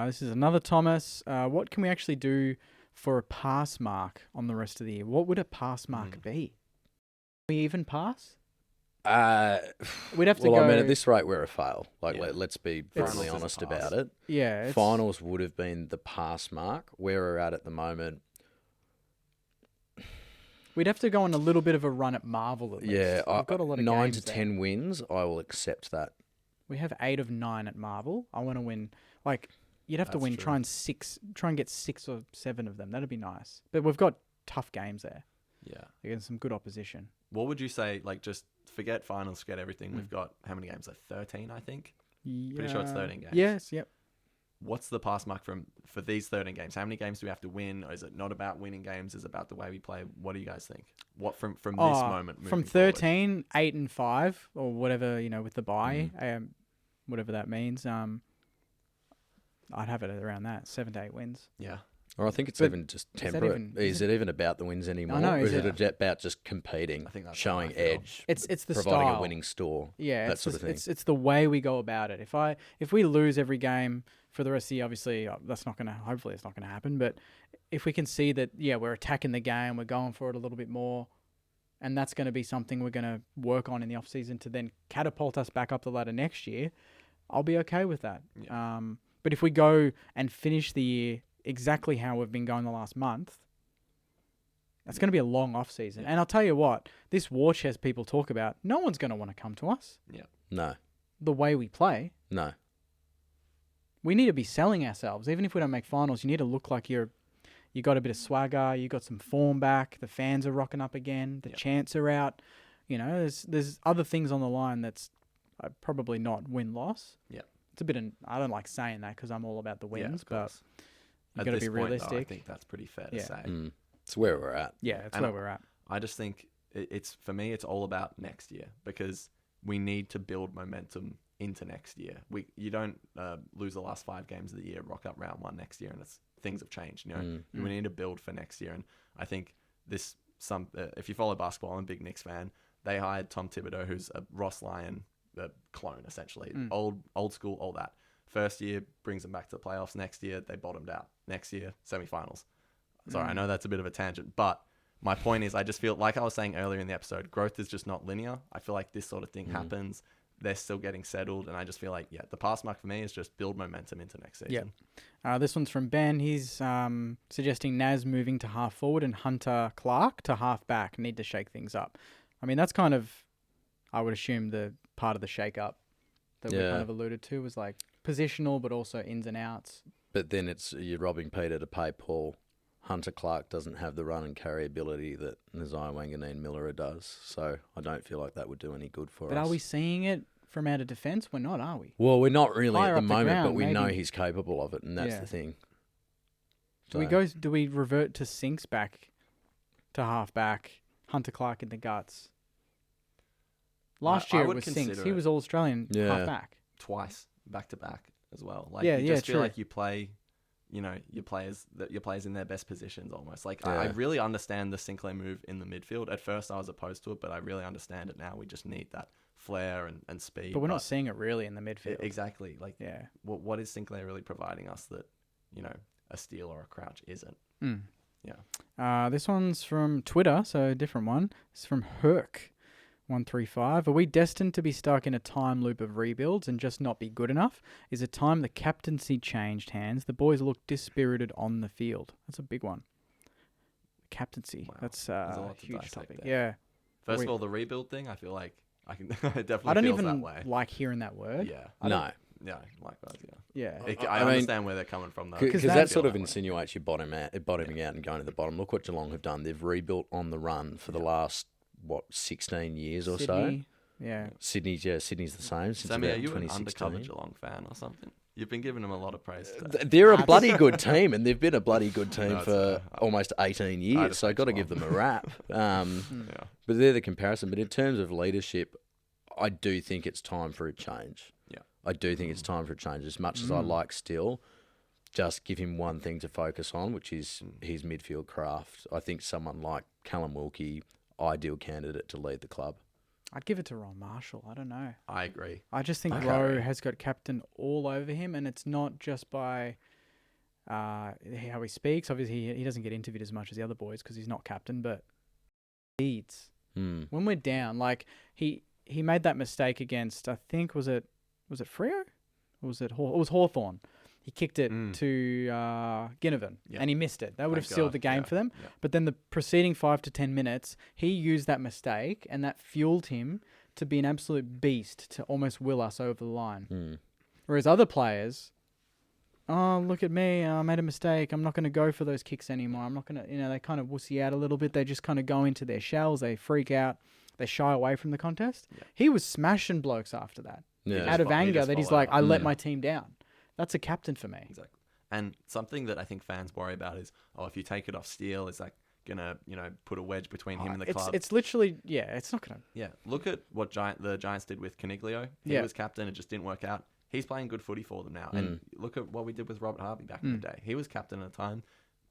This is another Thomas. What can we actually do for a pass mark on the rest of the year? What would a pass mark be? We even pass? We'd have to go. Well, I mean, at this rate, we're a fail. Let's be brutally honest about it. Yeah. Finals would have been the pass mark. Where we're at the moment. We'd have to go on a little bit of a run at Marvel at least. Yeah. We've got a lot of 9 games to 10 there. wins, I will accept that. We have 8 of 9 at Marvel. I want to win. You'd have to win. True. Try and get 6 or 7 of them. That'd be nice. But we've got tough games there. Yeah. Against some good opposition. What would you say, just forget finals, forget everything. We've got how many games? 13, I think? Yeah. Pretty sure it's 13 games. Yes, yep. What's the pass mark for these 13 games? How many games do we have to win? Or is it not about winning games? Is it about the way we play? What do you guys think? What from this moment from moving 13, 8 and 5, or whatever, with the bye, whatever that means, I'd have it around that, 7 to 8 wins. Yeah. Or I think it's even just temperate. Is it even about the wins anymore? I know, or is it about just competing, I think that's showing edge, it's the providing style. a winning store? Yeah, that sort of thing. It's the way we go about it. If we lose every game for the rest of the year, obviously hopefully it's not gonna happen. But if we can see that, we're attacking the game, we're going for it a little bit more, and that's going to be something we're going to work on in the off season to then catapult us back up the ladder next year, I'll be okay with that. Yeah. But if we go and finish the year exactly how we've been going the last month, that's going to be a long off season. And I'll tell you what, this war chest people talk about, no one's going to want to come to us. Yeah. No. The way we play. No. We need to be selling ourselves. Even if we don't make finals, you need to look like you got a bit of swagger, you got some form back, the fans are rocking up again, the chants are out. There's other things on the line that's probably not win-loss. Yeah. It's a bit I don't like saying that because I'm all about the wins, but you've got to be realistic. Though, I think that's pretty fair to say. It's where we're at. Yeah, it's where we're at. I just think for me, it's all about next year because we need to build momentum into next year. You don't lose the last 5 games of the year, rock up round 1 next year, and things have changed. We need to build for next year, and I think if you follow basketball, I'm a big Knicks fan. They hired Tom Thibodeau, who's a Ross Lyon clone essentially, old school, all that. First year brings them back to the playoffs. Next year they bottomed out. Next year semifinals. Sorry, I know that's a bit of a tangent, but my point is I just feel like I was saying earlier in the episode, growth is just not linear. I feel like this sort of thing happens. They're still getting settled, and I just feel like the pass mark for me is just build momentum into next season. Yeah. This one's from Ben. He's suggesting Naz moving to half forward and Hunter Clark to half back. Need to shake things up. I mean, that's kind of, I would assume, the part of the shake up that we kind of alluded to was like positional, but also ins and outs. But then you're robbing Peter to pay Paul. Hunter Clark doesn't have the run and carry ability that Nazai Wanganeen Miller does, so I don't feel like that would do any good for us. But are we seeing it from out of defence? We're not, are we? Well, we're not really Higher at the up the moment, ground, but we know maybe. he's capable of it, and that's the thing. Do we revert to Sinks back to half back, Hunter Clark in the guts? Last year it was Sinks. He was All Australian half back. Twice, back to back as well. Feel like you play, your players in their best positions almost. I really understand the Sinclair move in the midfield. At first I was opposed to it, but I really understand it now. We just need that flair and speed. But we're not seeing it really in the midfield. Exactly. What is Sinclair really providing us that, a Steele or a Crouch isn't? Yeah. This one's from Twitter, so a different one. It's from Herc135. Are we destined to be stuck in a time loop of rebuilds and just not be good enough? Is it time the captaincy changed hands? The boys look dispirited on the field. That's a big one. captaincy. Wow. That's There's a a lot to huge dissect topic. there. Yeah. First We- of all, the rebuild thing, I feel like I can it definitely I don't feels even that way. like hearing that word. Yeah. No. Yeah, likewise, yeah. Yeah. I I mean, understand where they're coming from, though. Because that- that sort of Feel that way. insinuates you bottoming out and going to the bottom. Look what Geelong have done. They've rebuilt on the run for the last, 16 years or so. Sydney. Yeah. Sydney's the same since Sammy, about are you an 2016. undercover Geelong fan or something? You've been giving them a lot of praise today. They're a bloody good team, and they've been a bloody good team No, it's for fair. almost 18 years, just so I've hate got to give Geelong. them a rap. Yeah. But they're the comparison. But in terms of leadership, I do think it's time for a change. Yeah. I do think it's time for a change. As much as I like Still, just give him one thing to focus on, which is his midfield craft. I think someone like Callum Wilkie, ideal candidate to lead the club. I'd give it to Ron Marshall. I don't know. I agree. I just think Okay. Rowe has got captain all over him, and it's not just by how he speaks. Obviously, he doesn't get interviewed as much as the other boys because he's not captain, but leads. Mm. When we're down, like he made that mistake against, I think, was it Freo? Or was it it was Hawthorn? He kicked it to Ginnivan, Yeah. and he missed it. That would Thank have sealed God. the game Yeah. for them. Yeah. But then the preceding 5 to 10 minutes, he used that mistake, and that fueled him to be an absolute beast to almost will us over the line. Mm. Whereas other players, oh, look at me, I made a mistake. I'm not going to go for those kicks anymore. I'm not going to, they kind of wussy out a little bit. They just kind of go into their shells. They freak out. They shy away from the contest. Yeah. He was smashing blokes after that. Yeah. Out of he anger just that he's followed like, up. I let Mm. my team down. That's a captain for me. Exactly. And something that I think fans worry about is, if you take it off Steele, is like gonna, put a wedge between him and the club. It's literally, it's not going to. Yeah. Look at what the Giants did with Caniglio. He Yeah. was captain. It just didn't work out. He's playing good footy for them now. And look at what we did with Robert Harvey back in the day. He was captain at a time.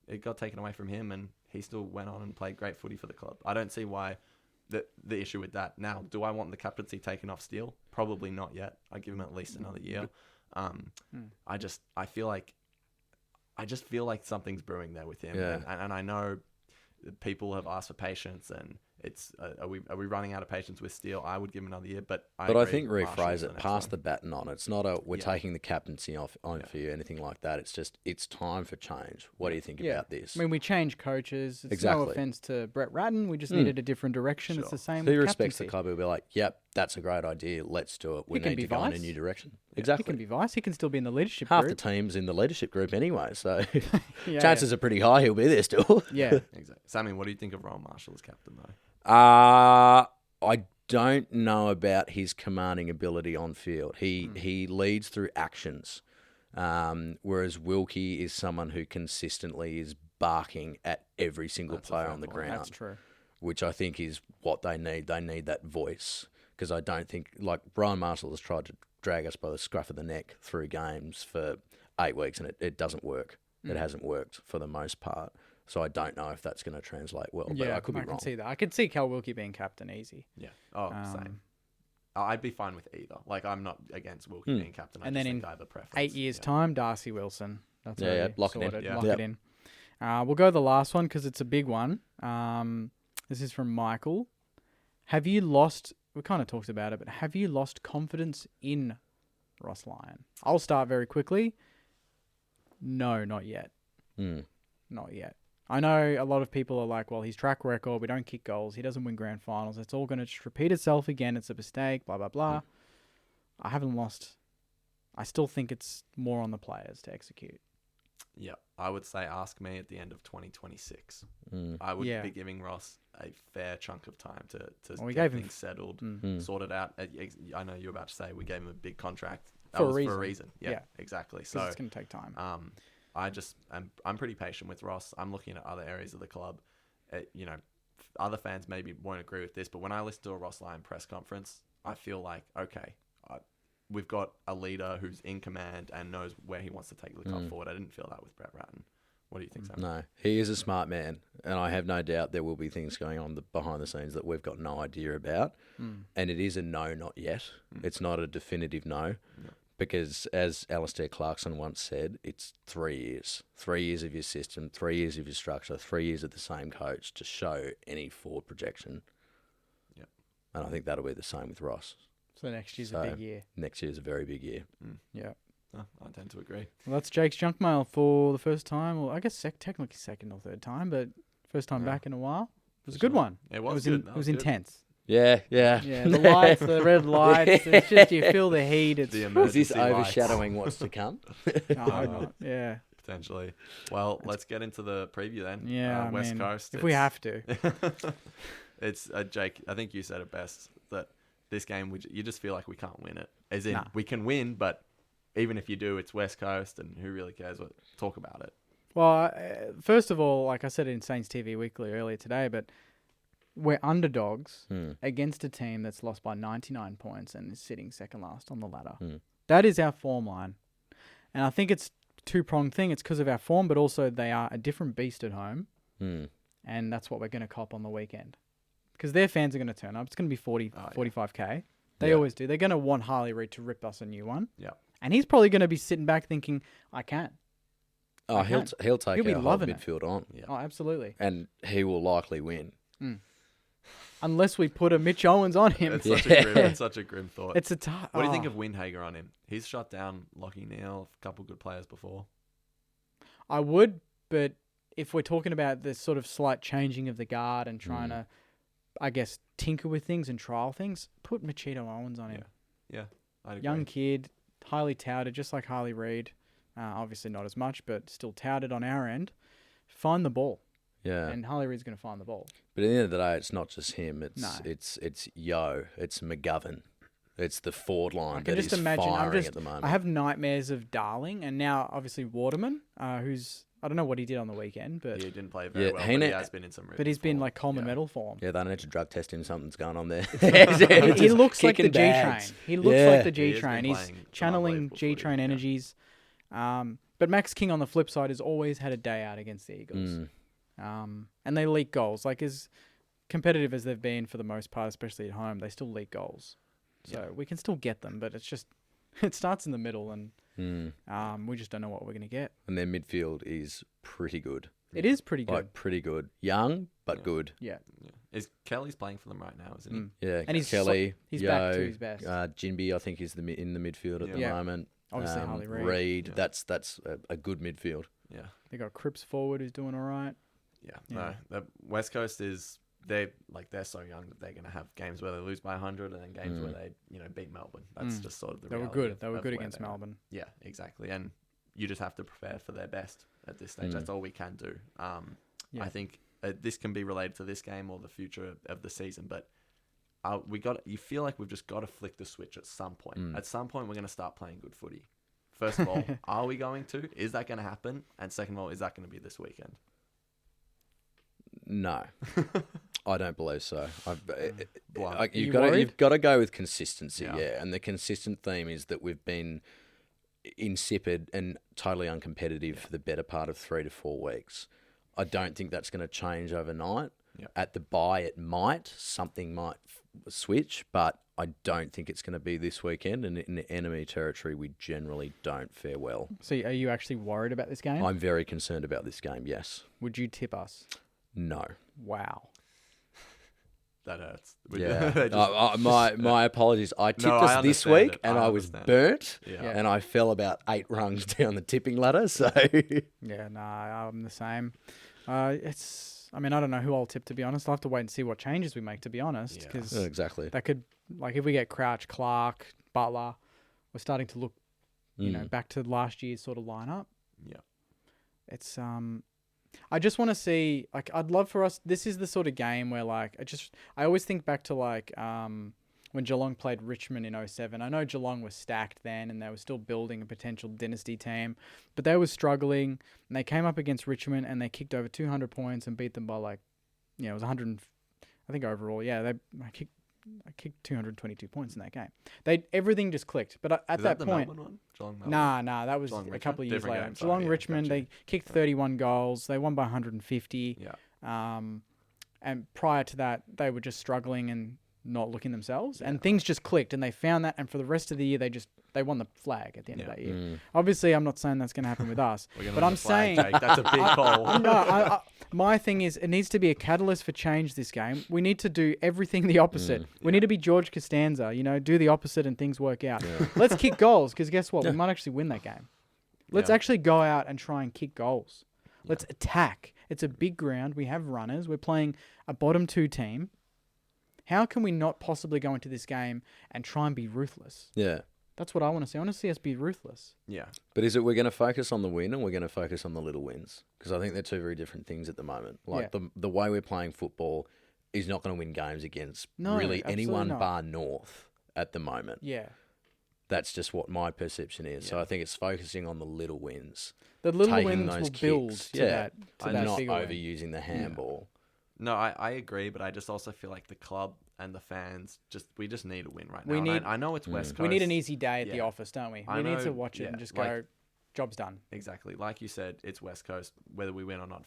It got taken away from him, and he still went on and played great footy for the club. I don't see why the issue with that. Now, do I want the captaincy taken off Steele? Probably not yet. I give him at least another year. I feel like something's brewing there with him. Yeah. And I know that people have asked for patience, and it's are we running out of patience with Steele? I would give him another year, but I But I agree, think Marshall's rephrase the it, next pass one. the baton on. It's not we're Yeah. taking the captaincy off on for you, anything like that. It's just, it's time for change. What do you think about this? I mean, we changed coaches. It's Exactly. no offense to Brett Ratton. We just needed a different direction. It's Sure. the same Who with respects the captaincy. club will be like, yep, that's a great idea. Let's do it. We He can need be to go in a vice. new direction. He Exactly. can be vice. He can still be in the leadership Half the group. team's in the leadership group anyway, so Yeah, chances are pretty high he'll be there still. Yeah. Exactly. Sammy, what do you think of Ron Marshall as captain, though? I don't know about his commanding ability on field. He leads through actions, whereas Wilkie is someone who consistently is barking at every single That's a player fair on the point. ground. That's true. Which I think is what they need. They need that voice, because I don't think, like, Brian Marshall has tried to drag us by the scruff of the neck through games for 8 weeks, and it doesn't work. It hasn't worked for the most part. So I don't know if that's going to translate well, but Yeah, I could be can wrong. see that. I could see Cal Wilkie being captain easy. Yeah. Oh, same. I'd be fine with either. Like, I'm not against Wilkie being captain. I And just then think in I have a preference. 8 years' Yeah. time, Darcy Wilson. That's Yeah, already lock it in. sorted. Yeah. Lock Yep. it in. We'll go the last one because it's a big one. This is from Michael. Have you lost... We kind of talked about it, but have you lost confidence in Ross Lyon? I'll start very quickly. No, not yet. Not yet. I know a lot of people are like, well, his track record, we don't kick goals, he doesn't win grand finals, it's all going to just repeat itself again, it's a mistake, blah, blah, blah. I haven't lost. I still think it's more on the players to execute. Yeah. I would say ask me at the end of 2026. Mm. I would Yeah. be giving Ross a fair chunk of time to Well, we get gave him things settled, Mm. sorted out. I know you were about to say we gave him a big contract. That For a was reason. for a reason. Yeah, Yeah. exactly. 'Cause So it's going to take time. I'm pretty patient with Ross. I'm looking at other areas of the club. Other fans maybe won't agree with this, but when I listen to a Ross Lyon press conference, I feel like, okay, we've got a leader who's in command and knows where he wants to take the club forward. I didn't feel that with Brett Ratton. What do you think, Sam? No, he is a smart man, and I have no doubt there will be things going on behind the scenes that we've got no idea about. And it is a no, not yet. It's not a definitive no, because as Alistair Clarkson once said, it's 3 years. 3 years of your system, 3 years of your structure, 3 years of the same coach to show any forward projection. Yep. And I think that'll be the same with Ross. So next year's So a big year. Next year's a very big year. Yeah. Oh, I tend to agree. Well, that's Jake's junk mail for the first time. Well, I guess technically second or third time, but First time Yeah. back in a while. It was For a good sure. one. It was good. That It was good. intense. Yeah. Yeah, the lights, the red lights. It's just you feel the heat. It's The Is this emergency lights. overshadowing what's to come? I hope not. Yeah, Potentially. Well, let's get into the preview then. yeah. I West mean, Coast. if we have to. It's Jake. I think you said it best that this game you just feel like we can't win it. As in, Nah. we can win, but even if you do, it's West Coast, and who really cares? Talk about it. Well, first of all, like I said in Saints TV Weekly earlier today, but we're underdogs against a team that's lost by 99 points and is sitting second last on the ladder. That is our form line. And I think it's a two-pronged thing. It's because of our form, but also they are a different beast at home. And that's what we're going to cop on the weekend. Because their fans are going to turn up. It's going to be 45K. They always do. They're going to want Harley Reid to rip us a new one. Yeah. And he's probably going to be sitting back thinking, I can. Oh, he'll take He'll be our whole loving it. midfield on, Yeah. Oh, absolutely. and he will likely win. Unless we put a Mitch Owens on him. It's such a grim thought. It's a tough. What do you think of Windhager on him? He's shot down Lockie Neal, a couple good players before. I would, but if we're talking about the sort of slight changing of the guard and trying to, I guess, tinker with things and trial things, put Machito Owens on him. Yeah, I'd agree. Young kid, highly touted, just like Harley Reid. Obviously not as much, but still touted on our end. Find the ball. Yeah, And Harley Reid's going to find the ball. but at the end of the day, it's not just him. It's No. it's Yo, it's McGovern, it's the forward line I can that just is imagine. firing at the moment. I have nightmares of Darling, and now obviously Waterman, who's I don't know what he did on the weekend, but He didn't play very Yeah, well, he but he ne- has been in some really but he's good been form. like Coleman medal form. Yeah, they need to drug test him. Something's going on there. He looks like the G train. He looks like the He G has train. been He's playing some channeling unbelievable G train footy, yeah. energies. But Max King on the flip side has always had a day out against the Eagles. And they leak goals. Like as competitive as they've been for the most part, especially at home, they still leak goals. So we can still get them, but it's just it starts in the middle, and we just don't know what we're going to get. And their midfield is pretty good. It is pretty good. Like pretty good, young but good. Yeah. Yeah. Is Kelly's playing for them right now, isn't he? Yeah, And he's Kelly, he's Yo, back to his best. Jinbi, I think, is in the midfield at the Yeah. moment. Obviously Harley Reid. Reid, Yeah. that's a good midfield. Yeah. They got Cripps forward who's doing all right. Yeah. Yeah. No, the West Coast they're so young that they're going to have games where they lose by 100 and then games where they beat Melbourne. That's just sort of the They were reality good. of- They were of good where against they're at. Melbourne. Yeah, exactly. And you just have to prepare for their best at this stage. That's all we can do. Yeah. I think this can be related to this game or the future of the season, but you feel like we've just got to flick the switch at some point. At some point, we're going to start playing good footy. First of all, are we going to? Is that going to happen? And second of all, is that going to be this weekend? No, I don't believe so. Blunt. You've you got worried? to go with consistency, Yeah. yeah. And the consistent theme is that we've been insipid and totally uncompetitive for the better part of 3 to 4 weeks. I don't think that's going to change overnight. Yeah. At the bye, something might switch, but I don't think it's going to be this weekend. And in enemy territory, we generally don't fare well. So are you actually worried about this game? I'm very concerned about this game. Yes. Would you tip us? No. Wow. That hurts. Yeah. They just- My apologies. I tipped I us this understand week it. and I I was understand it. burnt Yeah. and I fell about 8 rungs down the tipping ladder. So Yeah, nah, I'm the same. I don't know who I'll tip, to be honest. I'll have to wait and see what changes we make, to be honest. Yeah. Because exactly. that could, like, if we get Crouch, Clark, Butler, we're starting to look, back to last year's sort of lineup. Yeah. It's, I just want to see, like, I'd love for us, this is the sort of game where, like, I always think back to, like, when Geelong played Richmond in 07. I know Geelong was stacked then and they were still building a potential dynasty team, but they were struggling and they came up against Richmond and they kicked over 200 points and beat them by it was 100, I think overall, yeah, I kicked 222 points in that game. Everything just clicked. But at Is that the point, Melbourne one? Geelong Melbourne? nah, that was Geelong a couple of Richmond? years Different later. game, sorry, Geelong yeah, Richmond, gotcha. they kicked 31 goals. They won by 150. Yeah. And prior to that, they were just struggling and not looking themselves. And things just clicked and they found that. And for the rest of the year, they won the flag at the end of that year. Obviously, I'm not saying that's going to happen with us. We're gonna But win I'm the flag, saying... Jake. That's a big call. No, my thing is, it needs to be a catalyst for change this game. We need to do everything the opposite. We need to be George Costanza, do the opposite and things work out. Let's kick goals, because guess what? We might actually win that game. Let's actually go out and try and kick goals. Let's attack It's a big ground. We have runners. We're playing a bottom 2 team. How can we not possibly go into this game and try and be ruthless? Yeah. That's what I want to see. I want to see us be ruthless. Yeah. But is it we're going to focus on the win or we're going to focus on the little wins? Because I think they're two very different things at the moment. Like the way we're playing football is not going to win games against really anyone bar North at the moment. Yeah. That's just what my perception is. Yeah. So I think it's focusing on the little wins. The little wins will build to that. Not overusing the handball. No, I agree, but I just also feel like the club and the fans we just need a win right now. I know it's West Coast. We need an easy day at the office, don't we? We need to watch it and just go, job's done. Exactly. Like you said, it's West Coast. Whether we win or not,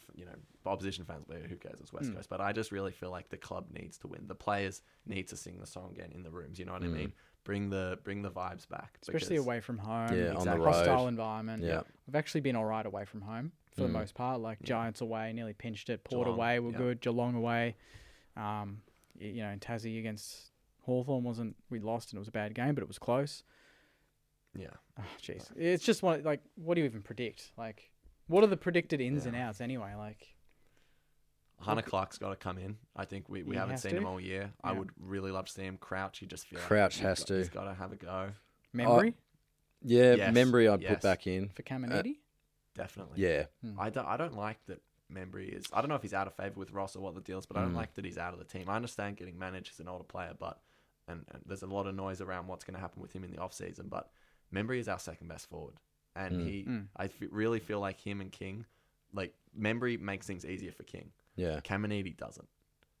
opposition fans, who cares? It's West Coast. But I just really feel like the club needs to win. The players need to sing the song again in the rooms. You know what I mean? Bring the vibes back. Especially away from home. Yeah, on the road. Hostile environment. Yeah. We've actually been all right away from home for the most part. Like Giants away, nearly pinched it. Port away, we're good. Geelong away. In Tassie against Hawthorn we lost and it was a bad game, but it was close. Yeah. Oh, jeez. It's just what do you even predict? Like, what are the predicted ins and outs anyway? Like, Hunter Clark's got to come in. I think we haven't seen him all year. Yeah. I would really love to see him. Crouch, you just feel Crouch has to. He's got to have a go. Membry? Membry I'd put back in. For Caminiti? Definitely. Yeah. I don't like that Membry is... I don't know if he's out of favour with Ross or what the deal is, but I don't like that he's out of the team. I understand getting managed as an older player, but... And there's a lot of noise around what's going to happen with him in the off-season, but Membry is our second best forward. And really feel like him and King... Like, Membry makes things easier for King. Yeah. Caminiti doesn't.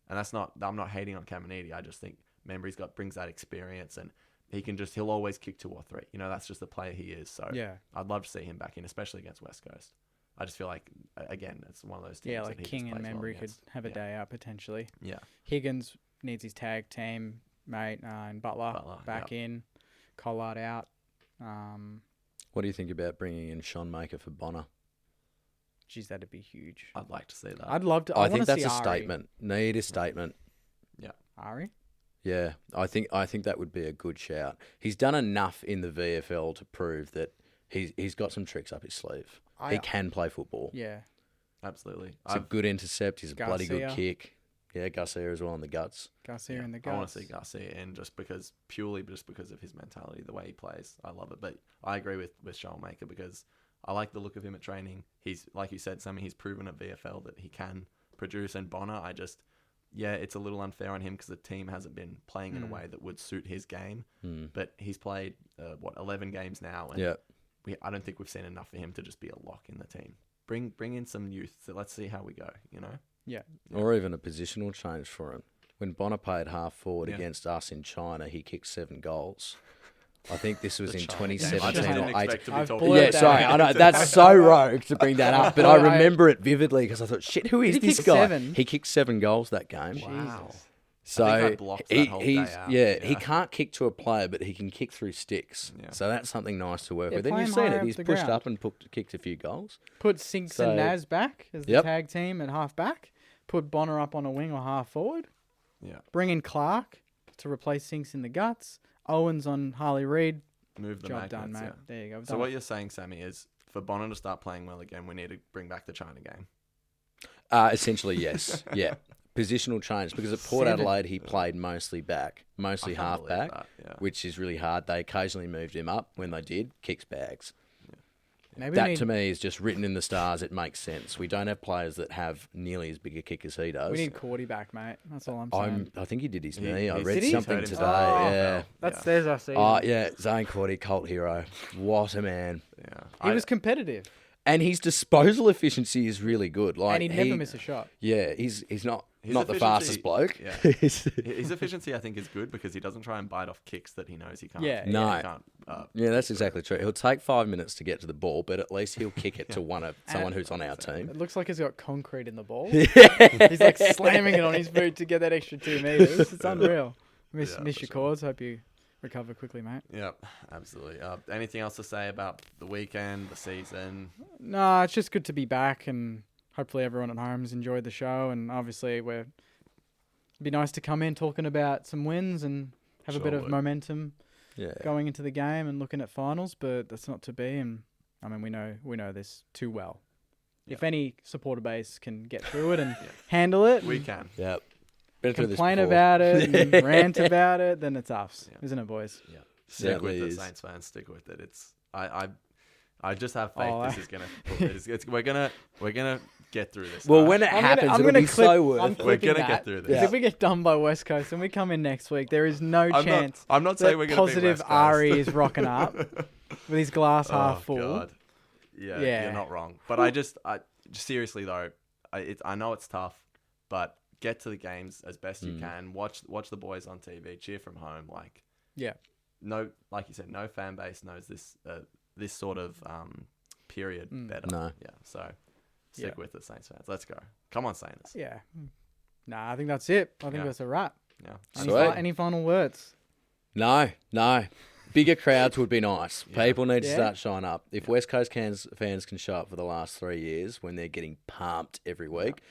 And that's not... I'm not hating on Caminiti. I just think Membry's brings that experience and he'll always kick 2 or 3. That's just the player he is. So I'd love to see him back in, especially against West Coast. I just feel like, again, it's one of those teams. Yeah, like King and Membry could have a day out potentially. Yeah. Higgins needs his tag team mate, and Butler back in, Collard out. What do you think about bringing in Sean Maker for Bonner? Geez, that'd be huge. I'd like to see that. I'd love to. I think that's see a Ari. statement. Need a statement. Yeah. Ari? Yeah, I think that would be a good shout. He's done enough in the VFL to prove that he's got some tricks up his sleeve. He can play football. Yeah. Absolutely. It's a good intercept. He's a bloody good Garcia. kick. Yeah, Garcia as well in the guts. Garcia in the guts. I want to see Garcia in purely because of his mentality, the way he plays. I love it. But I agree with Sean Maker because I like the look of him at training. He's, like you said, Sammy, he's proven at VFL that he can produce. And Bonner, it's a little unfair on him because the team hasn't been playing in a way that would suit his game. But he's played, 11 games now. And I don't think we've seen enough for him to just be a lock in the team. Bring in some youth. So let's see how we go, Yeah. Or even a positional change for him. When Bonner played half forward against us in China, he kicked 7 goals. I think this was in 2017 or 18. Yeah, sorry, I know that's so rogue to bring that up, but I remember it vividly because I thought, shit, who is this guy? 7? He kicked 7 goals that game. Wow. So he can't kick to a player, but he can kick through sticks. Yeah. So that's something nice to work with. And play you've him seen higher it. up He's the pushed ground. up and kicked a few goals. Put Sinks and Naz back as the tag team at half back. Put Bonner up on a wing or half forward. Yeah. Bring in Clark to replace Sinks in the guts. Owens on Harley Reid. Move the Job done, magnets, mate. yeah. There you go. So what you're saying, Sammy, is for Bonner to start playing well again, we need to bring back the China game. Essentially, yes. Yeah. Positional change because at Port 7. Adelaide he played mostly back, mostly half back, which is really hard. They occasionally moved him up. When they did, kicks bags. Maybe That to me is just written in the stars. It makes sense. We don't have players that have nearly as big a kick as he does. we need Cordy back, mate. That's all I'm saying. I think he did his knee. I Did read he? something Hurt today. himself. Yeah. There's our season. Oh, yeah. Zane Cordy, cult hero. What a man. Yeah. He was competitive. And his disposal efficiency is really good. Like, And he'd never miss a shot. Yeah, he's not His the fastest bloke. Yeah. His efficiency, I think, is good because he doesn't try and bite off kicks that he knows he can't. Yeah. No. He can't, Yeah, that's exactly true. He'll take 5 minutes to get to the ball, but at least he'll kick it to someone who's on our team. It looks like he's got concrete in the ball. He's like slamming it on his boot to get that extra 2 meters. It's unreal. Miss your chords. Hope you recover quickly, mate. Yep, absolutely. Anything else to say about the weekend, the season? No, it's just good to be back, and hopefully everyone at home's enjoyed the show. And obviously, it'd be nice to come in talking about some wins and have a bit of momentum going into the game and looking at finals. But that's not to be. And I mean, we know this too well. If any supporter base can get through it and handle it, We and can. Yep. Been through this complain before. about it and rant about it, then it's us, Yeah. isn't it, boys? Stick with Certainly it, is. Saints fans. Stick with it. It's I just have faith Oh, this is gonna we're gonna get through this. Well, alright? when it happens, it'll be clip, so worth I'm it. We're clipping gonna that, get through 'cause this. If we get done by West Coast and we come in next week, there is no chance I'm not that saying we're gonna beat positive West Coast. Ari is rocking up with his glass half Oh, full. God. Yeah, Yeah. you're not wrong. But I seriously though, I know it's tough, but get to the games as best you can. Watch the boys on TV. Cheer from home. Like, Yeah. no, like you said, no fan base knows this sort of period better. No. Yeah. So stick Yeah. with it, Saints fans. Let's go. Come on, Saints. Yeah. Nah, I think that's it. I think Yeah. that's a wrap. Yeah. Sweet. Any final words? No. Bigger crowds would be nice. Yeah. People need to Yeah. start showing up. If West Coast fans can show up for the last 3 years when they're getting pumped every week,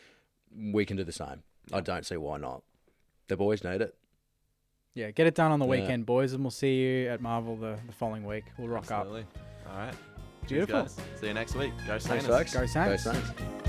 we can do the same. I don't see why not. The boys need it. Yeah, get it done on the Yeah. weekend, boys, and we'll see you at Marvel the following week. We'll rock Absolutely. All right. Cheers, Beautiful. guys. See you next week. Go Thanks, Saints. folks. Go Saints. Go Saints.